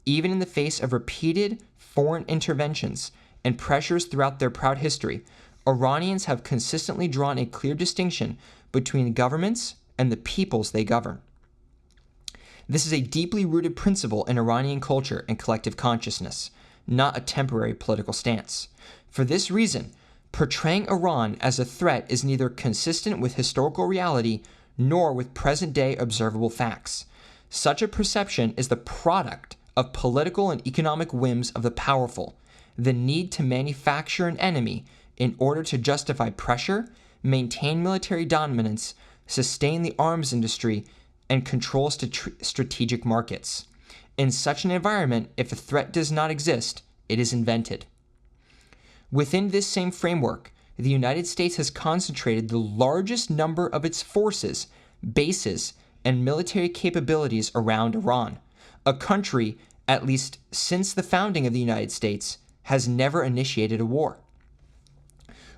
Even in the face of repeated foreign interventions and pressures throughout their proud history, Iranians have consistently drawn a clear distinction between governments and the peoples they govern. This is a deeply rooted principle in Iranian culture and collective consciousness, not a temporary political stance. For this reason, portraying Iran as a threat is neither consistent with historical reality nor with present-day observable facts. Such a perception is the product of political and economic whims of the powerful, the need to manufacture an enemy in order to justify pressure, maintain military dominance, sustain the arms industry, and control strategic markets. In such an environment, if a threat does not exist, it is invented. Within this same framework, the United States has concentrated the largest number of its forces, bases, and military capabilities around Iran, a country, at least since the founding of the United States, has never initiated a war.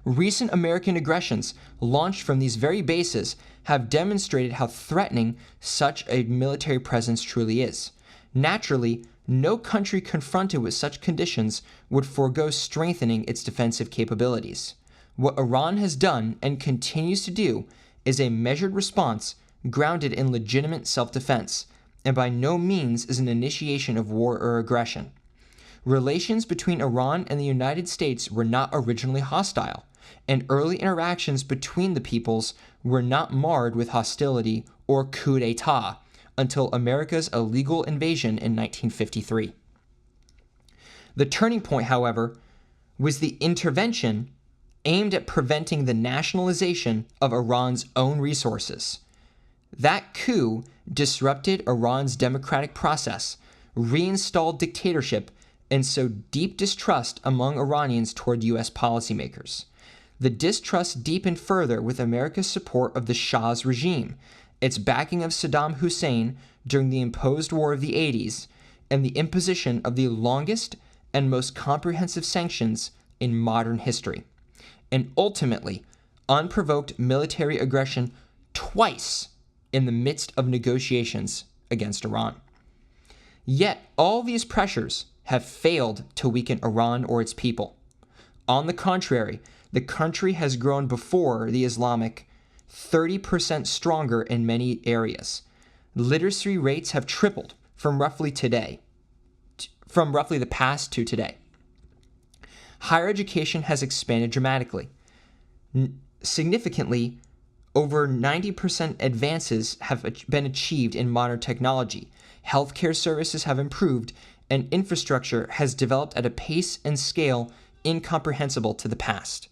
Recent American aggressions launched from these very bases have demonstrated how threatening such a military presence truly is. Naturally, no country confronted with such conditions would forego strengthening its defensive capabilities. What Iran has done and continues to do is a measured response grounded in legitimate self-defense, and by no means is an initiation of war or aggression. Relations between Iran and the United States were not originally hostile, and early interactions between the peoples were not marred with hostility or coup d'etat until America's illegal invasion in 1953. The turning point, however, was the intervention aimed at preventing the nationalization of Iran's own resources. That coup disrupted Iran's democratic process, reinstalled dictatorship, and sowed deep distrust among Iranians toward U.S. policymakers. The distrust deepened further with America's support of the Shah's regime, its backing of Saddam Hussein during the imposed war of the 80s, and the imposition of the longest and most comprehensive sanctions in modern history, and ultimately unprovoked military aggression twice in the midst of negotiations against Iran. Yet all these pressures have failed to weaken Iran or its people. On the contrary, the country has grown before the Islamic 30% stronger in many areas. Literacy rates have tripled from roughly the past to today. Higher education has expanded dramatically. Significantly, over 90% advances have been achieved in modern technology. Healthcare services have improved, and infrastructure has developed at a pace and scale incomprehensible to the past.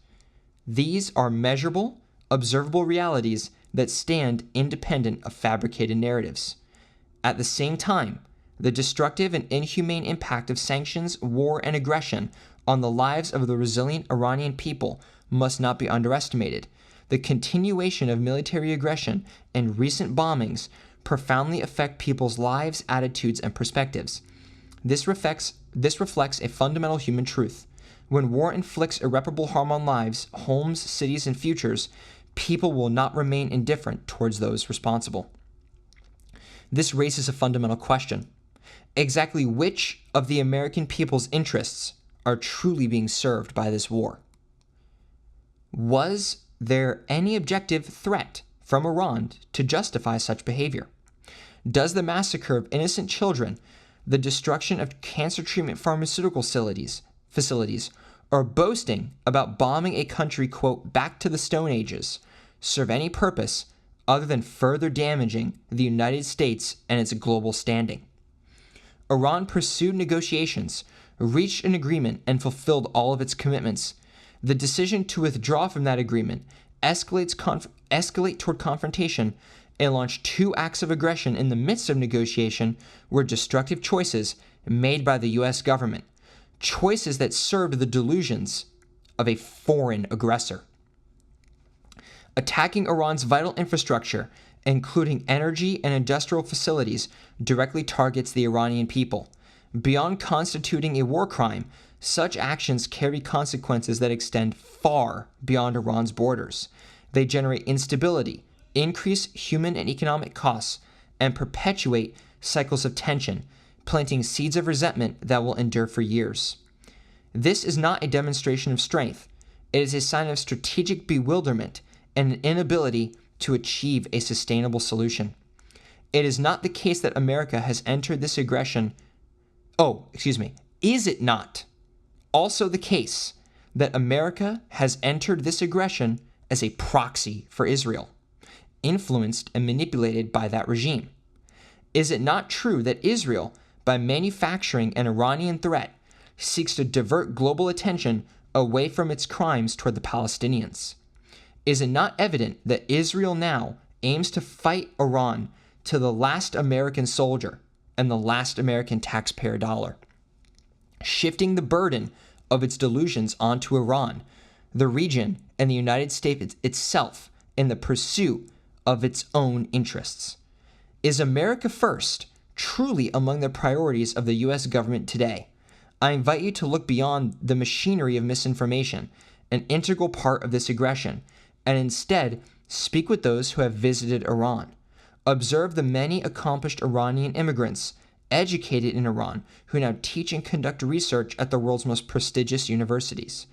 These are measurable, observable realities that stand independent of fabricated narratives. At the same time, the destructive and inhumane impact of sanctions, war, and aggression on the lives of the resilient Iranian people must not be underestimated. The continuation of military aggression and recent bombings profoundly affect people's lives, attitudes, and perspectives. This reflects a fundamental human truth. When war inflicts irreparable harm on lives, homes, cities, and futures, people will not remain indifferent towards those responsible. This raises a fundamental question. Exactly which of the American people's interests are truly being served by this war? Was there any objective threat from Iran to justify such behavior? Does the massacre of innocent children, the destruction of cancer treatment pharmaceutical facilities, or boasting about bombing a country, quote, back to the Stone Ages, serve any purpose other than further damaging the United States and its global standing? Iran pursued negotiations, reached an agreement, and fulfilled all of its commitments. The decision to withdraw from that agreement, escalate toward confrontation, and launch two acts of aggression in the midst of negotiation were destructive choices made by the U.S. government, choices that served the delusions of a foreign aggressor. Attacking Iran's vital infrastructure including energy and industrial facilities, directly targets the Iranian people. Beyond constituting a war crime, such actions carry consequences that extend far beyond Iran's borders. They generate instability, increase human and economic costs, and perpetuate cycles of tension, planting seeds of resentment that will endure for years. This is not a demonstration of strength. It is a sign of strategic bewilderment and an inability to achieve a sustainable solution. It is not the case that America has entered this aggression. Is it not also the case that America has entered this aggression as a proxy for Israel, influenced and manipulated by that regime? Is it not true that Israel, by manufacturing an Iranian threat, seeks to divert global attention away from its crimes toward the Palestinians? Is it not evident that Israel now aims to fight Iran to the last American soldier and the last American taxpayer dollar, shifting the burden of its delusions onto Iran, the region, and the United States itself in the pursuit of its own interests? Is America first truly among the priorities of the U.S. government today? I invite you to look beyond the machinery of misinformation, an integral part of this aggression, and instead speak with those who have visited Iran. Observe the many accomplished Iranian immigrants educated in Iran who now teach and conduct research at the world's most prestigious universities,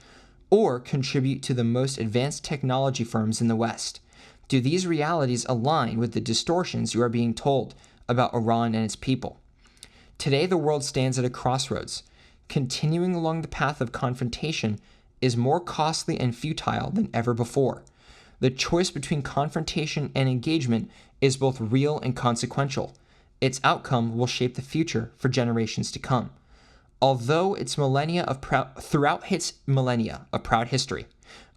or contribute to the most advanced technology firms in the West. Do these realities align with the distortions you are being told about Iran and its people? Today, the world stands at a crossroads. Continuing along the path of confrontation is more costly and futile than ever before. The choice between confrontation and engagement is both real and consequential. Its outcome will shape the future for generations to come. Although throughout its millennia of proud history,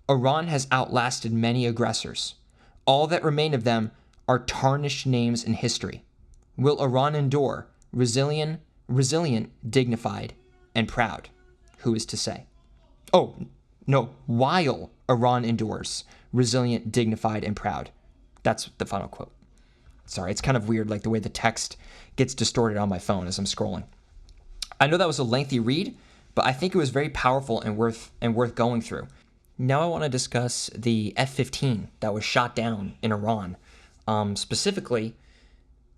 Iran has outlasted many aggressors. All that remain of them are tarnished names in history. Will Iran endure, resilient, dignified, and proud? Who is to say? Oh, no, while Iran endures, resilient, dignified, and proud. That's the final quote. Sorry, it's kind of weird, like the way the text gets distorted on my phone as I'm scrolling. I know that was a lengthy read, but I think it was very powerful and worth going through. Now I want to discuss the F-15 that was shot down in Iran. Specifically,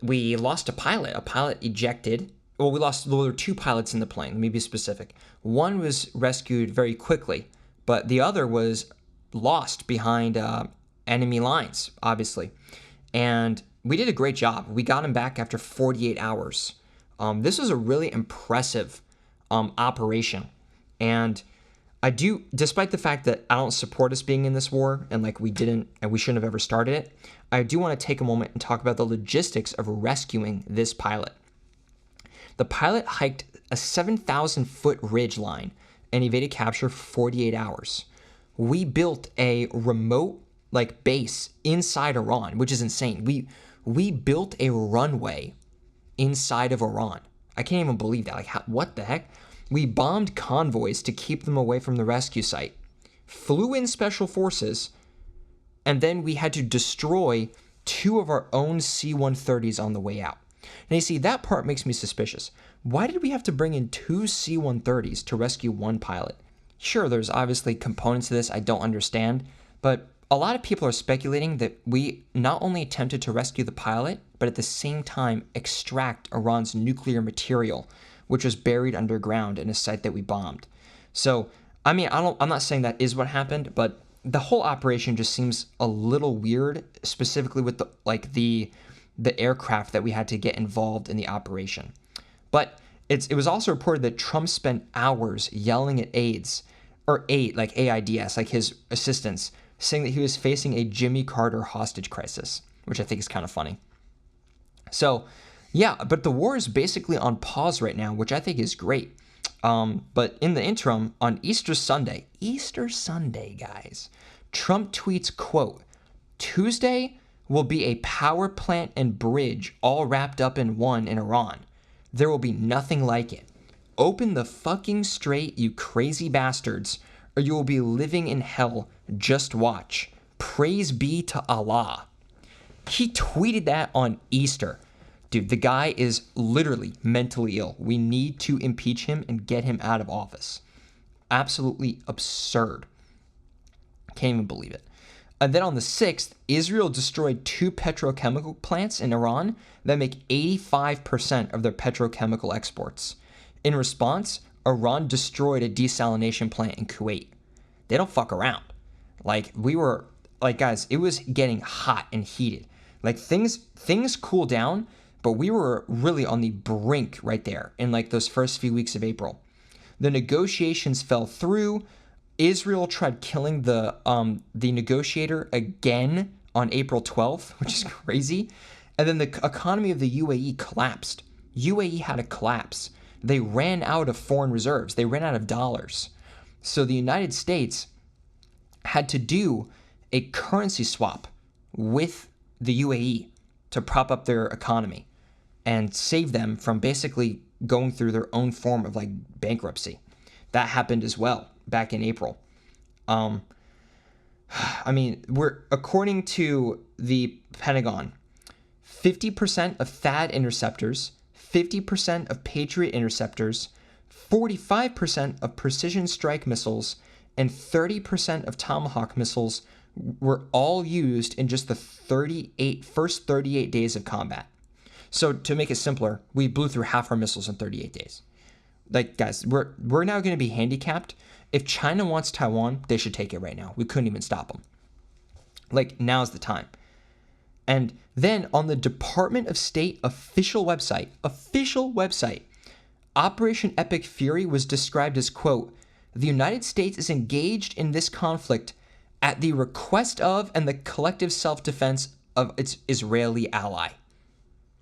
we lost a pilot. A pilot ejected. Well, there were two pilots in the plane. Let me be specific. One was rescued very quickly, but the other was lost behind enemy lines, obviously. And we did a great job. We got him back after 48 hours. This was a really impressive operation. And I do, despite the fact that I don't support us being in this war and we shouldn't have ever started it, I do want to take a moment and talk about the logistics of rescuing this pilot. The pilot hiked a 7,000-foot ridge line and evaded capture for 48 hours. We built a remote base inside Iran, which is insane. We built a runway inside of Iran. I can't even believe that. What the heck? We bombed convoys to keep them away from the rescue site, flew in special forces, and then we had to destroy two of our own C-130s on the way out. Now, you see, that part makes me suspicious. Why did we have to bring in two C-130s to rescue one pilot? Sure, there's obviously components to this I don't understand, but a lot of people are speculating that we not only attempted to rescue the pilot, but at the same time extract Iran's nuclear material, which was buried underground in a site that we bombed. So, I'm not saying that is what happened, but the whole operation just seems a little weird, specifically with the aircraft that we had to get involved in the operation. But it was also reported that Trump spent hours yelling at aides, his assistants, saying that he was facing a Jimmy Carter hostage crisis, which I think is kind of funny. So, yeah, but the war is basically on pause right now, which I think is great. But in the interim, on Easter Sunday, guys, Trump tweets, quote, "Tuesday will be a power plant and bridge all wrapped up in one in Iran. There will be nothing like it. Open the fucking strait, you crazy bastards, or you will be living in hell. Just watch. Praise be to Allah." He tweeted that on Easter. Dude, the guy is literally mentally ill. We need to impeach him and get him out of office. Absolutely absurd. Can't even believe it. And then on the 6th, Israel destroyed 2 petrochemical plants in Iran that make 85% of their petrochemical exports. In response, Iran destroyed a desalination plant in Kuwait. They don't fuck around. Guys, it was getting hot and heated. Like things cooled down, but we were really on the brink right there in like those first few weeks of April. The negotiations fell through. Israel tried killing the negotiator again on April 12th, which is crazy. And then the economy of the UAE collapsed. UAE had a collapse. They ran out of foreign reserves. They ran out of dollars. So the United States had to do a currency swap with the UAE to prop up their economy and save them from basically going through their own form of like bankruptcy. That happened as well back in April. According to the Pentagon, 50% of THAAD interceptors, 50% of Patriot interceptors, 45% of precision strike missiles, and 30% of Tomahawk missiles were all used in just the first 38 days of combat. So to make it simpler, we blew through half our missiles in 38 days. Like, guys, we're now going to be handicapped. If China wants Taiwan, they should take it right now. We couldn't even stop them. Like, now's the time. And then on the Department of State official website, Operation Epic Fury was described as, quote, "The United States is engaged in this conflict at the request of and the collective self-defense of its Israeli ally."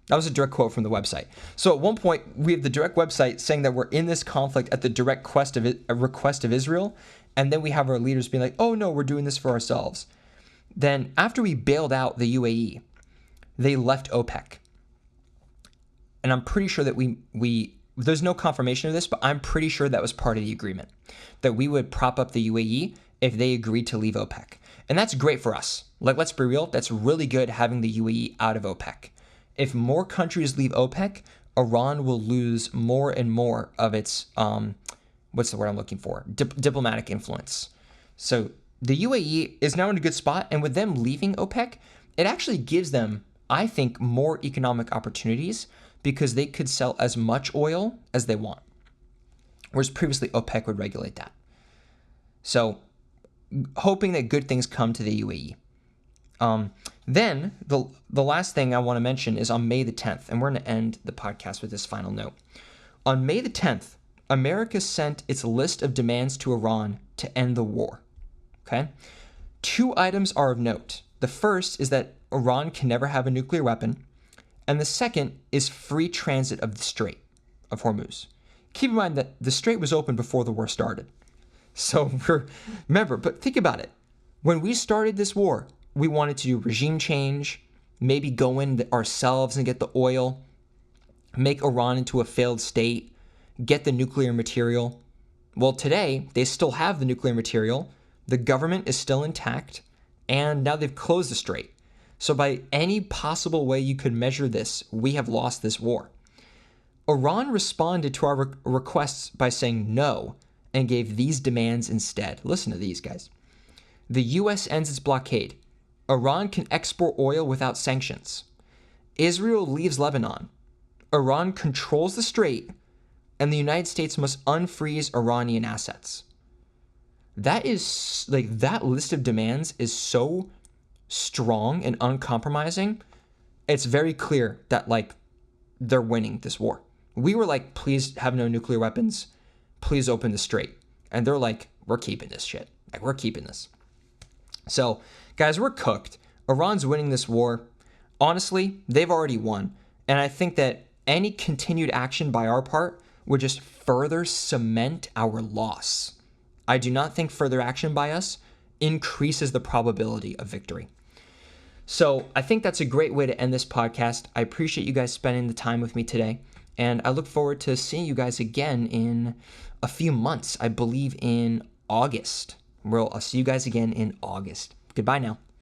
That was a direct quote from the website. So at one point, we have the direct website saying that we're in this conflict at the direct request of Israel, and then we have our leaders being like, "Oh no, we're doing this for ourselves." Then after we bailed out the UAE, they left OPEC. And I'm pretty sure that we there's no confirmation of this, but I'm pretty sure that was part of the agreement, that we would prop up the UAE if they agreed to leave OPEC. And that's great for us. Like, let's be real, that's really good having the UAE out of OPEC. If more countries leave OPEC, Iran will lose more and more of its, what's the word I'm looking for? Diplomatic influence. So the UAE is now in a good spot, and with them leaving OPEC, it actually gives them, I think, more economic opportunities because they could sell as much oil as they want, whereas previously OPEC would regulate that. So hoping that good things come to the UAE. Then the last thing I want to mention is on May the 10th, and we're going to end the podcast with this final note. On May the 10th, America sent its list of demands to Iran to end the war. Okay? 2 items are of note. The first is that Iran can never have a nuclear weapon, and the second is free transit of the Strait of Hormuz. Keep in mind that the Strait was open before the war started. So remember, but think about it. When we started this war, we wanted to do regime change, maybe go in ourselves and get the oil, make Iran into a failed state, get the nuclear material. Well, today, they still have the nuclear material, the government is still intact, and now they've closed the strait. So by any possible way you could measure this, we have lost this war. Iran responded to our requests by saying no and gave these demands instead. Listen to these, guys. The U.S. ends its blockade. Iran can export oil without sanctions. Israel leaves Lebanon. Iran controls the strait, and the United States must unfreeze Iranian assets. That is, like, that list of demands is so strong and uncompromising. It's very clear that, like, they're winning this war. We were like, please have no nuclear weapons. Please open the strait. And they're like, we're keeping this shit. Like, we're keeping this. So, guys, we're cooked. Iran's winning this war. Honestly, they've already won. And I think that any continued action by our part would just further cement our loss. I do not think further action by us increases the probability of victory. So I think that's a great way to end this podcast. I appreciate you guys spending the time with me today. And I look forward to seeing you guys again in a few months. I believe in August. I'll see you guys again in August. Goodbye now.